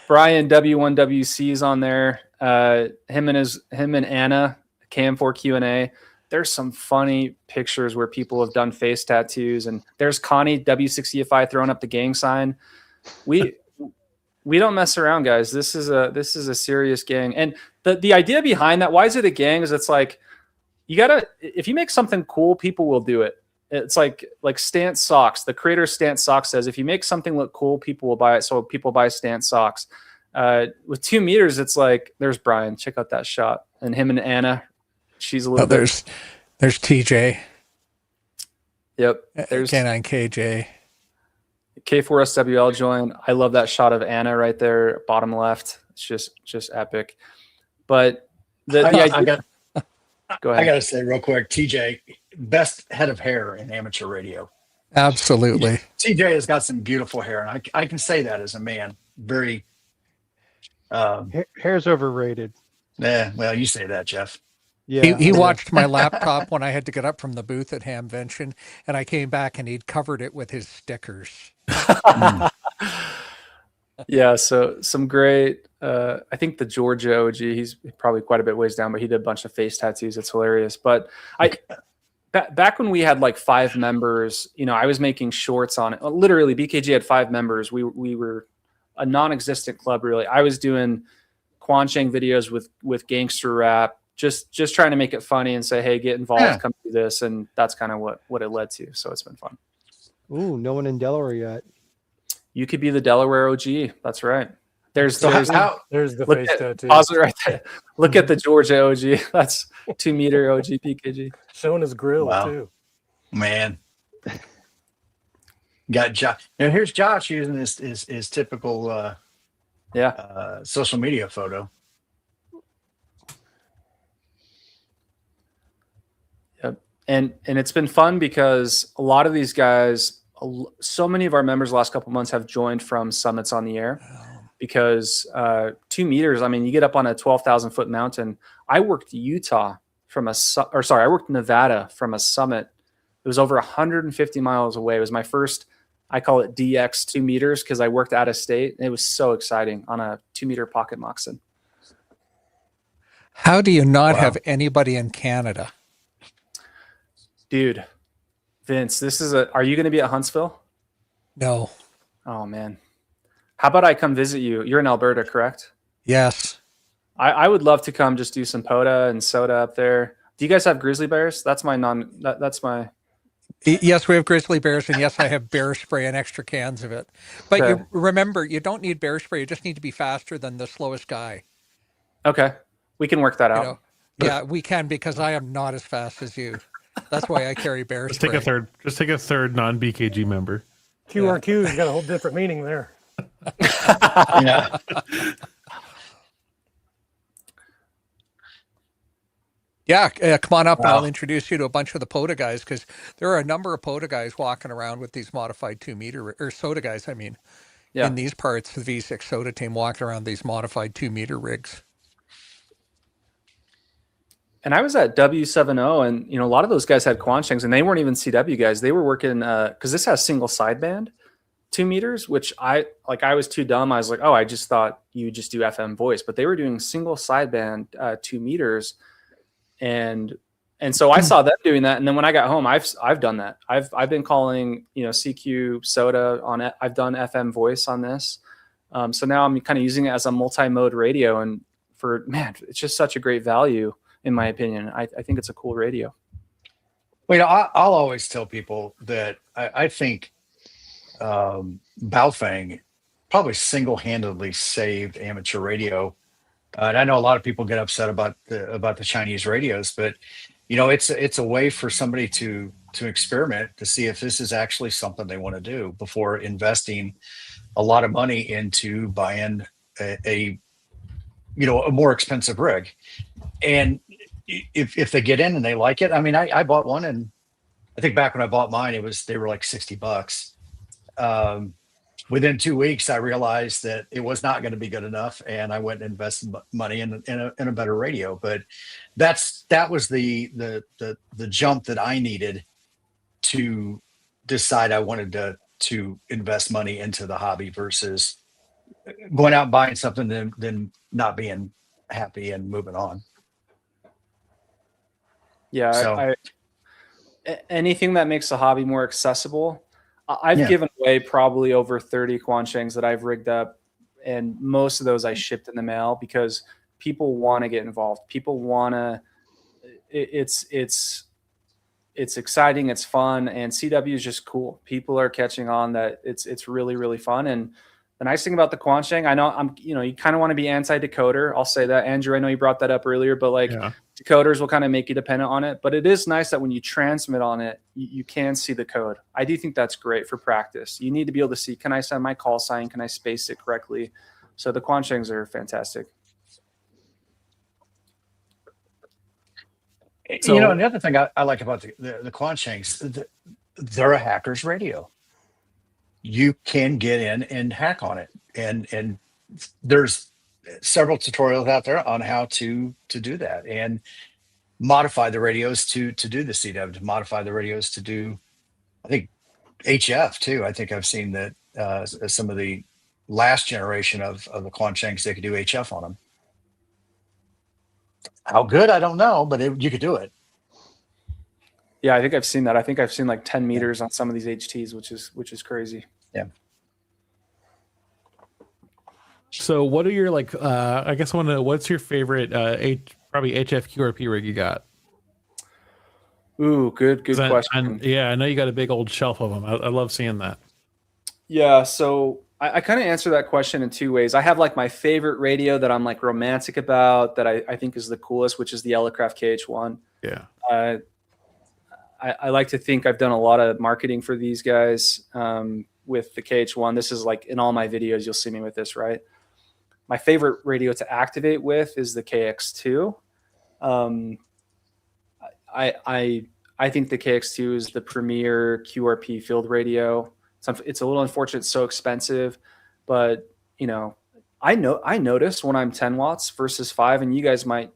Brian W1WC is on there. Him and Anna, KM4Q&A. There's some funny pictures where people have done face tattoos, and there's Connie W6CFI throwing up the gang sign. We don't mess around, guys. This is a serious gang. And the idea behind that, why is it a gang? Is it's like, if you make something cool, people will do it. It's like Stance socks. The creator of Stance socks says, if you make something look cool, people will buy it. So people buy Stance socks. With 2 meters, it's like, there's Brian. Check out that shot. And him and Anna, she's a little there's TJ. Yep. There's K9 KJ. K4SWL joined. I love that shot of Anna right there, bottom left. It's just epic. But the idea. Go ahead. I got to say real quick, TJ, best head of hair in amateur radio. Absolutely. TJ has got some beautiful hair, and I can say that as a man. Very. Hair's overrated. Yeah, well, you say that, Jeff. Yeah. He watched my laptop when I had to get up from the booth at Hamvention, and I came back and he'd covered it with his stickers. Yeah, so some great. I think the Georgia OG, he's probably quite a bit ways down, but he did a bunch of face tattoos. It's hilarious. But back when we had like 5 members, I was making shorts on it. Literally, BKG had 5 members. We were a non-existent club, really. I was doing Quancheng videos with gangster rap, just trying to make it funny and say, hey, get involved, come do this, and that's kind of what it led to. So it's been fun. Ooh, no one in Delaware yet. You could be the Delaware OG. That's right. There's there's the face tattoo. Pause it right there. Look at the Georgia OG. That's 2 meter OG PKG. Showing his grill too. Man. Got Josh. Now here's Josh using his typical social media photo. Yep. And it's been fun because a lot of these guys, so many of our members the last couple of months have joined from Summits on the Air because 2 meters, I mean, you get up on a 12,000 foot mountain. I worked Nevada from a summit. It was over 150 miles away. It was my first, I call it DX 2 meters because I worked out of state. It was so exciting on a 2 meter pocket moccasin. How do you not have anybody in Canada? Dude, Vince, are you going to be at Huntsville? No. Oh, man. How about I come visit you? You're in Alberta, correct? Yes. I would love to come just do some POTA and soda up there. Do you guys have grizzly bears? That's my Yes, we have grizzly bears, and yes, I have bear spray and extra cans of it. But Okay. you remember, you don't need bear spray. You just need to be faster than the slowest guy. Okay. We can work that out. You know? Yeah, we can, because I am not as fast as you. That's why I carry bear spray. Just take a third non-BKG member. QRQ's got a whole different meaning there. Yeah. Yeah, come on up and I'll introduce you to a bunch of the POTA guys, because there are a number of POTA guys walking around with these modified 2 meter, or soda guys, I mean, in these parts, the V6 soda team walking around these modified 2 meter rigs. And I was at W70, and a lot of those guys had Quanchengs, and they weren't even CW guys. They were working because this has single sideband 2 meters, which I was too dumb. I was like, oh, I just thought you would just do FM voice, but they were doing single sideband 2 meters. And so I saw them doing that, and then when I got home, I've done that. I've been calling CQ soda on it. I've done FM voice on this, so now I'm kind of using it as a multi-mode radio. And it's just such a great value in my opinion. I think it's a cool radio. Well, I'll always tell people that I think Baofeng probably single-handedly saved amateur radio. And I know a lot of people get upset about the Chinese radios, but it's a way for somebody to experiment to see if this is actually something they want to do before investing a lot of money into buying a more expensive rig. And if they get in and they like it, I mean, I bought one, and I think back when I bought mine, they were like $60. Within 2 weeks, I realized that it was not going to be good enough, and I went and invested money in a better radio. But that was the jump that I needed to decide I wanted to invest money into the hobby versus going out and buying something then not being happy and moving on. Yeah, So, anything that makes the hobby more accessible. I've given away probably over 30 Quanchengs that I've rigged up, and most of those I shipped in the mail because people want to get involved. People want to. It's exciting. It's fun, and CW is just cool. People are catching on that it's really, really fun. And the nice thing about the Quancheng, I know you kind of want to be anti-decoder. I'll say that, Andrew. I know you brought that up earlier, but decoders will kind of make you dependent on it. But it is nice that when you transmit on it, you can see the code. I do think that's great for practice. You need to be able to see, can I send my call sign? Can I space it correctly? So the Quanchengs are fantastic. So, and the other thing I like about the Quanchengs, they're a hacker's radio. You can get in and hack on it, and there's several tutorials out there on how to do that and modify the radios to do the CW, to modify the radios to do, I think, HF too. I think I've seen that some of the last generation of the Quanchengs, they could do HF on them. How good, I don't know, but you could do it. Yeah, I think I've seen that. I think I've seen like 10 meters on some of these HTs, which is crazy. Yeah. So what are your like? I guess I want to know what's your favorite probably HFQRP rig you got? Ooh, good question. Yeah, I know you got a big old shelf of them. I love seeing that. Yeah, so I kind of answer that question in two ways. I have like my favorite radio that I'm like romantic about, that I think is the coolest, which is the Elecraft KH1. Yeah. I like to think I've done a lot of marketing for these guys with the KH1. This is like in all my videos, you'll see me with this, right? My favorite radio to activate with is the KX2. I think the KX2 is the premier QRP field radio. It's a little unfortunate, it's so expensive, but you know, I notice when I'm 10 watts versus 5, and you guys might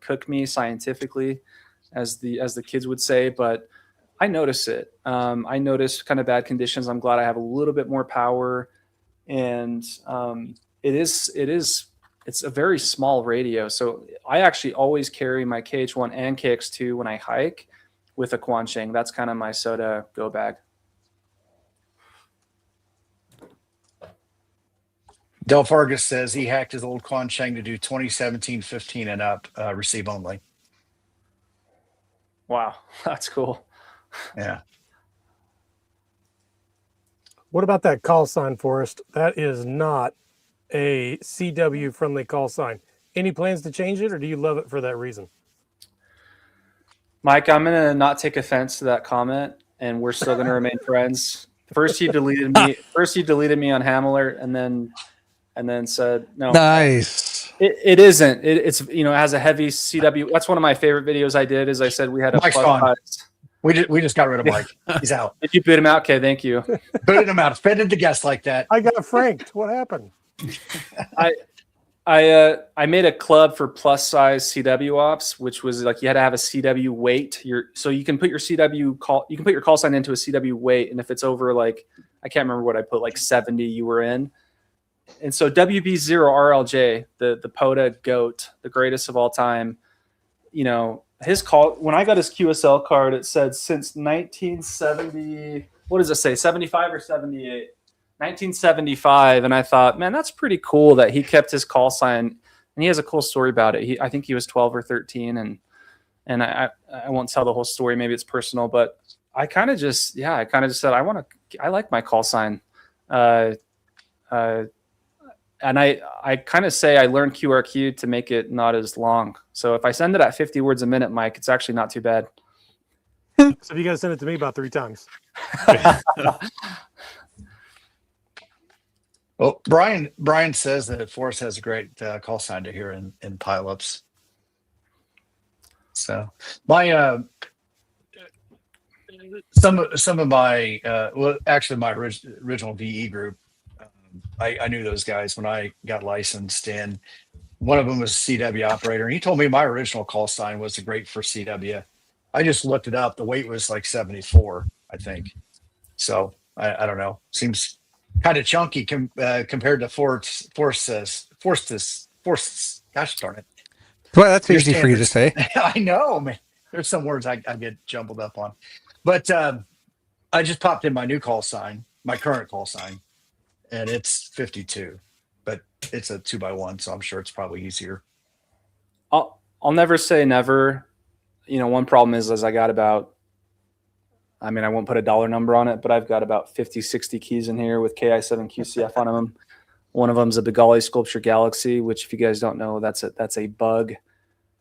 cook me scientifically, as the kids would say, but I notice it. I notice kind of bad conditions. I'm glad I have a little bit more power, and it's a very small radio. So I actually always carry my KH1 and KX2 when I hike with a Quansheng. That's kind of my soda go bag. Del Fargus says he hacked his old Quansheng to do 2017, 15 and up, receive only. Wow, that's cool. Yeah. What about that call sign, Forrest? That is not a CW friendly call sign. Any plans to change it, or do you love it for that reason? Mike, I'm gonna not take offense to that comment, and we're still gonna remain friends. First you deleted me on Hamler, and then said no. Nice. It isn't. It's it has a heavy CW. That's one of my favorite videos I did. Is I said we had a Mike's gone. We just got rid of Mike. He's out. Did you boot him out? Okay, thank you. Booted him out. Offended the guest like that. I got franked. What happened? I made a club for plus size CW ops, which was like you had to have a CW weight. So you can put your CW call. You can put your call sign into a CW weight, and if it's over like I can't remember what I put, like 70, you were in. And so WB0RLJ, the POTA GOAT, the greatest of all time, his call, when I got his QSL card, it said since 1970, what does it say, 75 or 78? 1975. And I thought, man, that's pretty cool that he kept his call sign. And he has a cool story about it. I think he was 12 or 13. And I won't tell the whole story. Maybe it's personal, but I kind of just said, I like my call sign. And I kind of say I learned QRQ to make it not as long. So if I send it at 50 words a minute, Mike, it's actually not too bad. So you got to send it to me about 3 times. Well, Brian says that Forrest has a great call sign to hear in pileups. So my some of my actually my original VE group, I knew those guys when I got licensed, and one of them was a CW operator, and he told me my original call sign was great for CW. I just looked it up. The weight was like 74, I think. So I don't know. Seems kind of chunky compared to Forrest's. Gosh darn it. Well, that's easy for you to say. I know, man. There's some words I get jumbled up on. But I just popped in my new call sign, my current call sign, and it's 52. But it's a 2x1, so I'm sure it's probably easier. I'll never say never. One problem is I got about, I won't put a dollar number on it, but I've got about 50, 60 keys in here with KI7QCF on them. One of them is a Bengali Sculpture Galaxy, which if you guys don't know, that's a bug,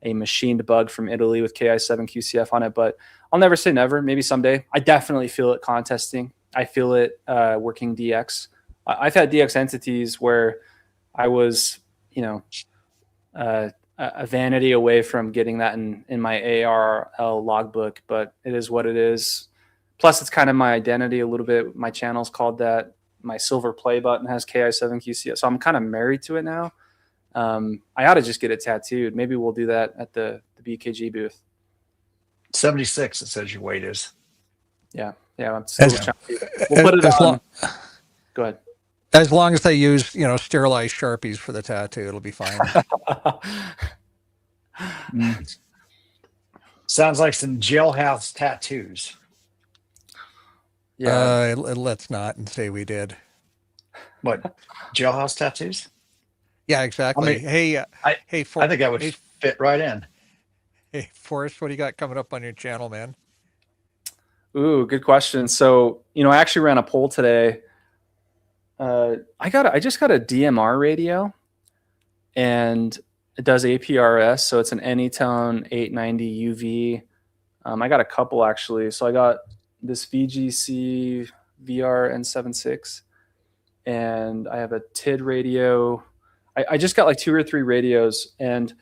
a machined bug from Italy with KI7QCF on it. But I'll never say never. Maybe someday. I definitely feel it contesting. I feel it working DX. I've had DX entities where I was, a vanity away from getting that in my ARL logbook, but it is what it is. Plus, it's kind of my identity a little bit. My channel's called that. My silver play button has KI7QCF, so I'm kind of married to it now. I ought to just get it tattooed. Maybe we'll do that at the BKG booth. 76, it says your weight is. Yeah. We'll put it on. Go ahead. As long as they use, sterilized Sharpies for the tattoo, it'll be fine. Sounds like some jailhouse tattoos. Yeah. Let's not and say we did. What, jailhouse tattoos? Yeah, exactly. I mean, Hey, I hey, I think that would fit right in. hey, Forrest, what do you got coming up on your channel, man? Ooh, good question. So, I actually ran a poll today. I just got a DMR radio, and it does APRS, so it's an Anytone 890 UV. I got a couple actually. So I got this VGC VR N76, and I have a TID radio. I just got like 2 or 3 radios, and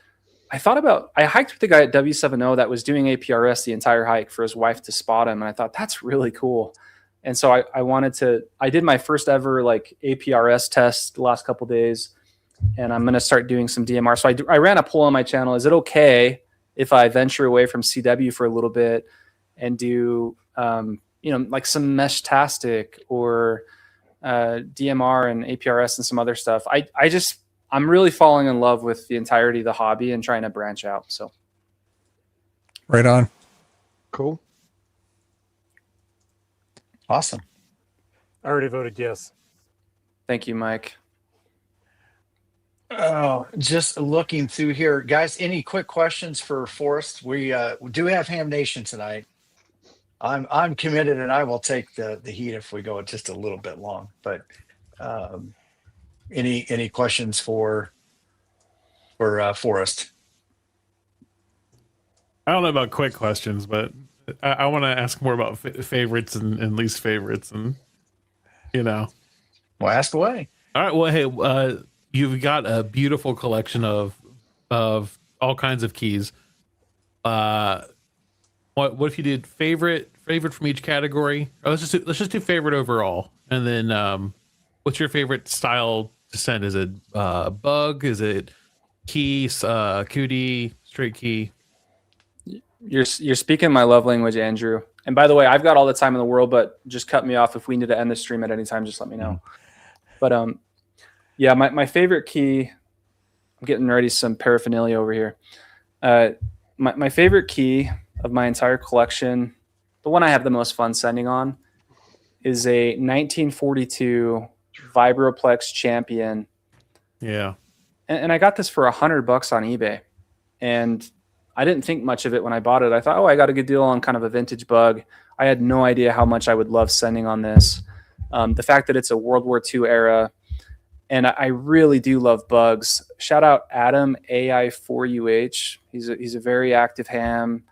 I hiked with the guy at W70 that was doing APRS the entire hike for his wife to spot him, and I thought that's really cool. And so I did my first ever like APRS test the last couple days, and I'm going to start doing some DMR. So I ran a poll on my channel. Is it okay if I venture away from CW for a little bit and do, like some Mesh-tastic or DMR and APRS and some other stuff? I'm really falling in love with the entirety of the hobby and trying to branch out. So, Right on. Cool. Awesome. I already voted yes. thank you, Mike. Oh, just looking through here, guys. Any quick questions for Forrest? We do have Ham Nation tonight. I'm committed, and I will take the heat if we go just a little bit long. But any questions for Forrest? I don't know about quick questions, but I want to ask more about favorites and least favorites, and Well, ask away. All right. Well, hey, you've got a beautiful collection of all kinds of keys. What if you did favorite from each category? Or let's just do favorite overall, and then what's your favorite style to send? Is it bug? Is it key, QD, straight key? You're speaking my love language, Andrew. And by the way, I've got all the time in the world, but just cut me off if we need to end the stream at any time. Just let me know. But yeah, my favorite key. I'm getting ready some paraphernalia over here. My favorite key of my entire collection, the one I have the most fun sending on, is a 1942 Vibroplex Champion. Yeah, and I got this for $100 on eBay, and I didn't think much of it when I bought it. I thought, I got a good deal on kind of a vintage bug. I had no idea how much I would love sending on this. The fact that it's a World War II era, and I really do love bugs. Shout out Adam AI4UH. He's a very active ham,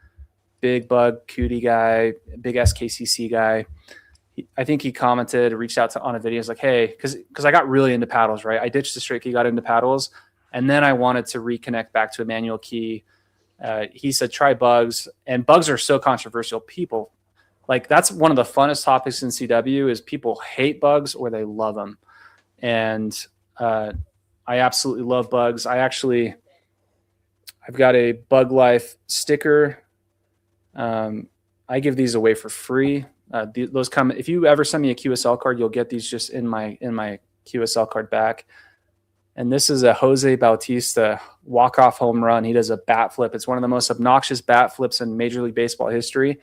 big bug cootie guy, big SKCC guy. I think he commented, reached out on a video. He's like, hey, because I got really into paddles, right? I ditched the straight key, got into paddles, and then I wanted to reconnect back to a manual key. He said, try bugs, and bugs are so controversial. People, like, that's one of the funnest topics in CW is people hate bugs or they love them. And I absolutely love bugs. I've got a Bug Life sticker. I give these away for free. Those come, if you ever send me a QSL card, you'll get these just in my QSL card back. And this is a Jose Bautista walk-off home run. He does a bat flip. It's one of the most obnoxious bat flips in Major League Baseball history.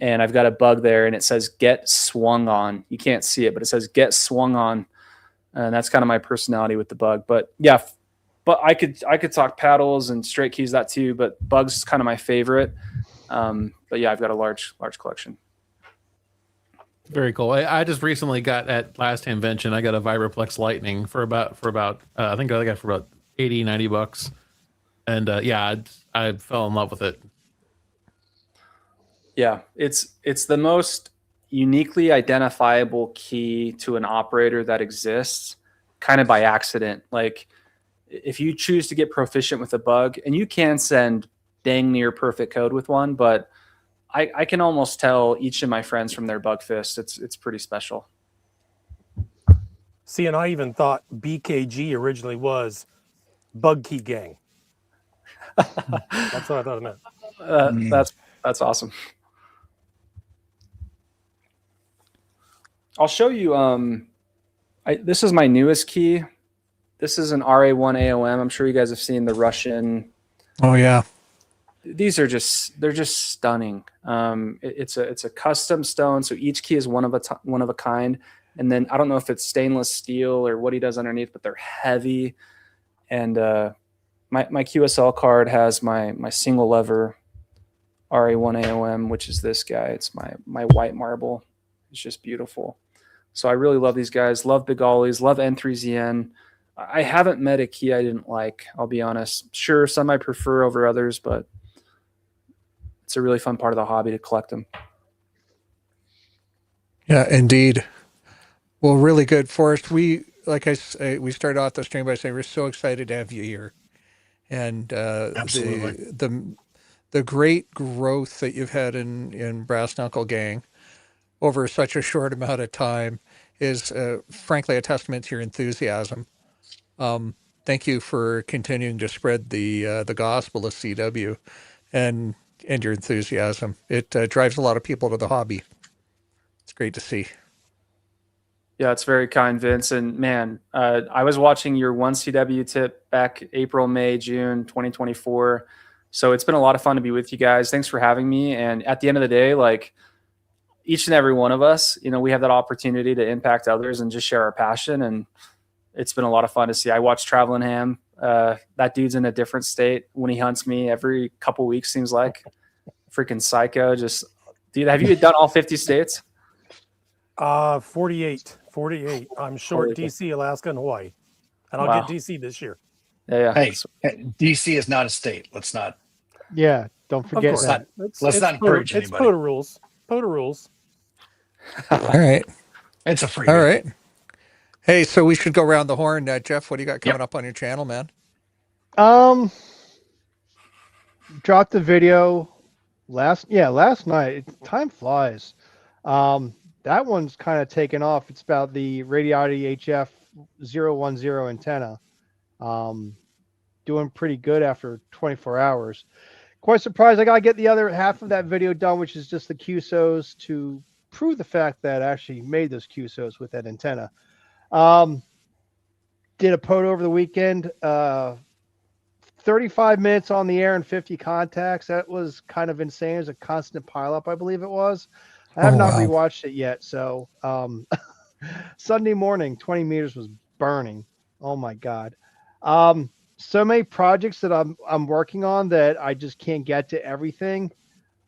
And I've got a bug there, and it says "Get Swung On." You can't see it, but it says "Get Swung On," and that's kind of my personality with the bug. But yeah, but I could talk paddles and straight keys that too. But bugs is kind of my favorite. But yeah, I've got a large collection. very cool. I just recently got at last Hamvention. I got a Vibroplex Lightning for about I think I got it for about $80-$90, and yeah, I fell in love with it. Yeah, it's the most uniquely identifiable key to an operator that exists, kind of by accident. Like, if you choose to get proficient with a bug, and you can send dang near perfect code with one, but I can almost tell each of my friends from their bug fist. It's pretty special. See, and I even thought BKG originally was Bug Key Gang. That's what I thought it meant. That's awesome. I'll show you. This is my newest key. This is an RA1 AOM. I'm sure you guys have seen the Russian. Oh yeah. These are they're just stunning. It's a custom stone, so each key is one of a kind, And then I don't know if it's stainless steel or what he does underneath, but they're heavy. And my QSL card has my single lever RA1 AOM, which is this guy. It's my white marble. It's just beautiful. So I really love these guys. Love Big Ollies. Love N3ZN. I haven't met a key I didn't like, I'll be honest. Sure, some I prefer over others, but it's a really fun part of the hobby to collect them. Yeah, indeed. Well, really good, Forrest. We, like I say, we started off the stream by saying we're so excited to have you here, and Absolutely. the great growth that you've had in Brass Knuckle Gang over such a short amount of time is, frankly, a testament to your enthusiasm. Thank you for continuing to spread the gospel of CW, and your enthusiasm. It drives a lot of people to the hobby. It's great to see. Yeah, it's very kind, Vince. And man, I was watching your 1CW tip back April, May, June 2024. So it's been a lot of fun to be with you guys. Thanks for having me. And at the end of the day, like each and every one of us, you know, we have that opportunity to impact others and just share our passion. And it's been a lot of fun to see. I watch Traveling Ham. That dude's in a different state when he hunts me every couple weeks, seems like. Freaking psycho. Just, dude, have you done all 50 states? 48. I'm short 48. DC, Alaska, and Hawaii. And I'll Wow. get DC this year. Yeah. Hey, DC is not a state. Let's not. Yeah, don't forget course. that. Let's not encourage It's anybody. POTA rules. POTA rules. All right. It's a free. All right. Hey, so we should go around the horn. Jeff, what do you got coming up on your channel, man? Dropped the video last night. Time flies. That one's kind of taken off. It's about the Radiotti HF 010 antenna. Doing pretty good after 24 hours. Quite surprised. I got to get the other half of that video done, which is just the QSOs to prove the fact that I actually made those QSOs with that antenna. Did a POTA over the weekend. 35 minutes on the air and 50 contacts. That was kind of insane. It was a constant pileup, I believe it was. I have not rewatched it yet. So Sunday morning, 20 meters was burning. Oh my God. So many projects that I'm working on that I just can't get to everything.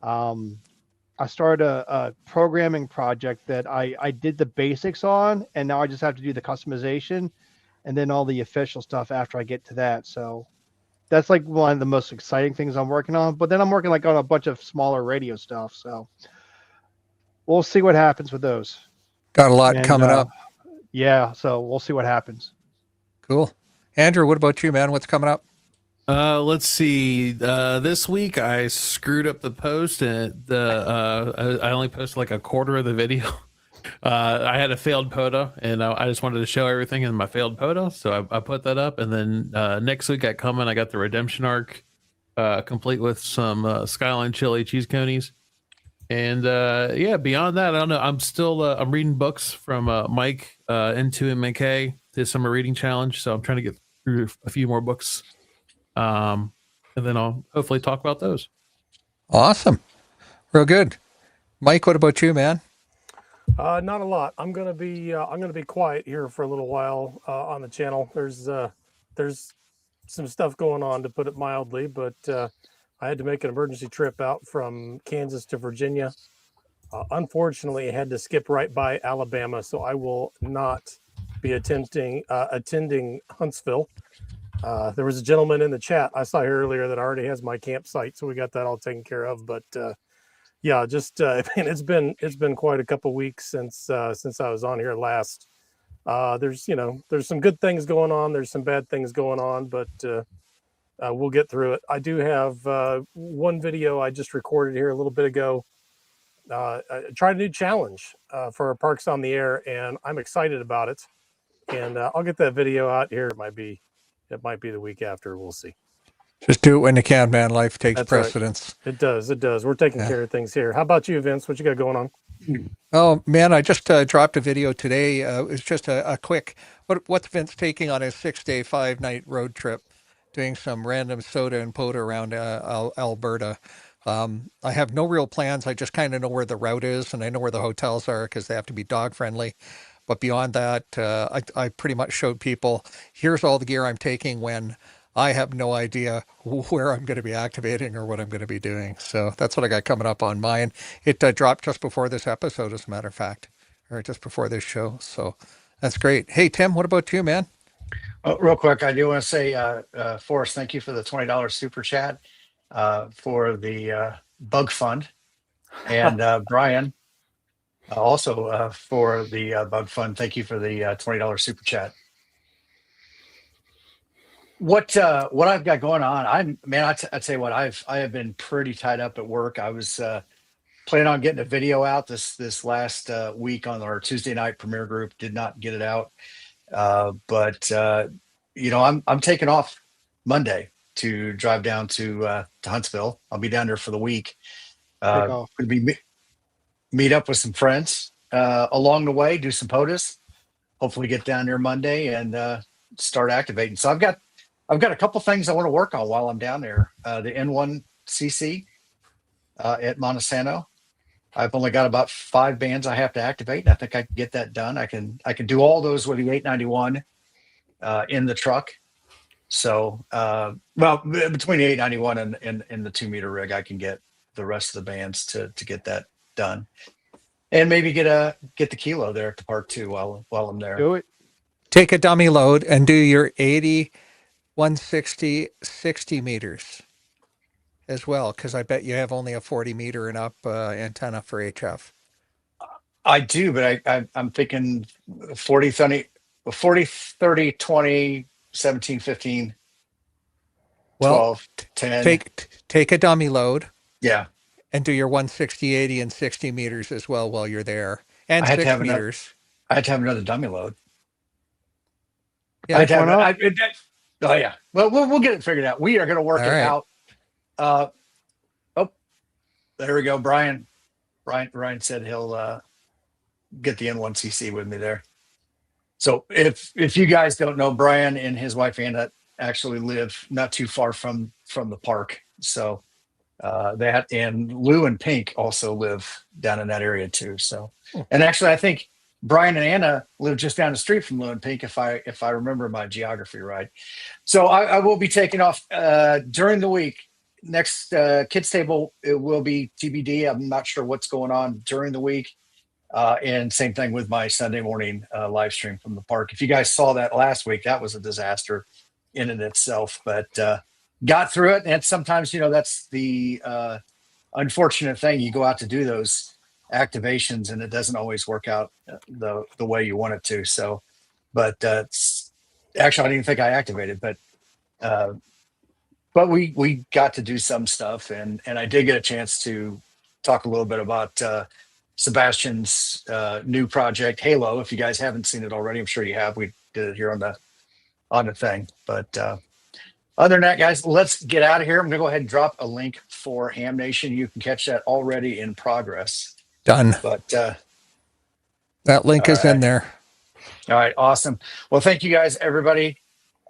I started a programming project that I did the basics on, and now I just have to do the customization and then all the official stuff after I get to that. So that's like one of the most exciting things I'm working on. But then I'm working like on a bunch of smaller radio stuff. So we'll see what happens with those. Got a lot coming up. Yeah, so we'll see what happens. Cool. Andrew, what about you, man? What's coming up? Let's see. This week I screwed up the post, and I only posted like a quarter of the video. I had a failed POTA, and I just wanted to show everything in my failed POTA, so I put that up. And then next week I got the redemption arc complete with some Skyline chili cheese conies. And yeah, beyond that, I don't know. I'm still I'm reading books from Mike into MK, his summer reading challenge. So I'm trying to get through a few more books. And then I'll hopefully talk about those. Awesome. Real good. Mike, what about you, man? Not a lot. I'm gonna be quiet here for a little while on the channel. There's some stuff going on, to put it mildly, but I had to make an emergency trip out from Kansas to Virginia. Unfortunately, I had to skip right by Alabama, so I will not be attending Huntsville. There was a gentleman in the chat I saw here earlier that already has my campsite, so we got that all taken care of. But yeah, just man, it's been quite a couple weeks since I was on here last. There's some good things going on. There's some bad things going on, but we'll get through it. I do have one video I just recorded here a little bit ago. I tried a new challenge for Parks on the Air, and I'm excited about it. And I'll get that video out here. It might be the week after. We'll see. Just do it when you can, man. Life takes That's precedence. Right. It does. We're taking care of things here. How about you, Vince? What you got going on? Oh man, I just dropped a video today. It's just a quick what's Vince taking on his 6-day, 5-night road trip, doing some random soda and POTA around Alberta. I have no real plans. I just kind of know where the route is, and I know where the hotels are because they have to be dog friendly. But beyond that, I pretty much showed people, here's all the gear I'm taking when I have no idea where I'm going to be activating or what I'm going to be doing. So that's what I got coming up on mine. It dropped just before this episode, as a matter of fact, or just before this show. So that's great. Hey, Tim, what about you, man? Real quick, I do want to say, Forrest, thank you for the $20 super chat for the bug fund. And Brian, also for the bug fund. Thank you for the $20 super chat. What I've got going on, I'd say what I have been pretty tied up at work. I was planning on getting a video out this last week on our Tuesday night premiere group. Did not get it out, but I'm taking off Monday to drive down to Huntsville. I'll be down there for the week. Going to be meet up with some friends along the way, do some POTUS, hopefully get down there Monday and start activating. So I've got a couple things I want to work on while I'm down there. The N1CC at Montesano. I've only got about 5 bands I have to activate. I think I can get that done. I can do all those with the 891 in the truck. So, between the 891 and the 2-meter rig, I can get the rest of the bands to get that done, and maybe get the kilo there at the park too while I'm there. Do it. Take a dummy load and do your 80, 160, 60 meters as well, because I bet you have only a 40 meter and up antenna for HF. I do, but I'm thinking 40, 30, 20, 17, 15, 12, 10. Take a dummy load. Yeah. And do your 160, 80, and 60 meters as well while you're there. And I had 6 meters. I had to have another dummy load. Yeah, oh yeah. Well, we'll get it figured out. We are going to work it out. There we go. Brian said he'll get the N1CC with me there. So if you guys don't know, Brian and his wife Anna actually live not too far from the park. So that, and Lou and Pink also live down in that area too. So, and actually I think Brian and Anna live just down the street from Lou and Pink, if I remember my geography right. So I will be taking off during the week. Next kids table, it will be TBD. I'm not sure what's going on during the week. And same thing with my Sunday morning live stream from the park. If you guys saw that last week, that was a disaster in and itself, but got through it. And sometimes, that's the unfortunate thing. You go out to do those activations and it doesn't always work out the way you want it to. So, but actually, I didn't even think I activated, but we got to do some stuff, and I did get a chance to talk a little bit about Sebastian's new project, Halo. If you guys haven't seen it already, I'm sure you have. We did it here on the thing. But other than that, guys, let's get out of here. I'm gonna go ahead and drop a link for Ham Nation. You can catch that already in progress. Done. But that link is in there. All right, awesome. Well, thank you guys, everybody.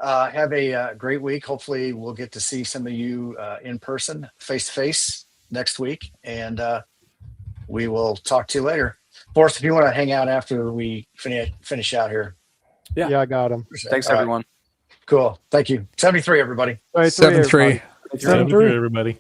Have a great week. Hopefully we'll get to see some of you in person, face to face next week. And we will talk to you later. Forrest, if you want to hang out after we finish out here. Yeah, I got him. Thanks, All everyone. Right. Cool. Thank you. 73, everybody. 73. 73, everybody.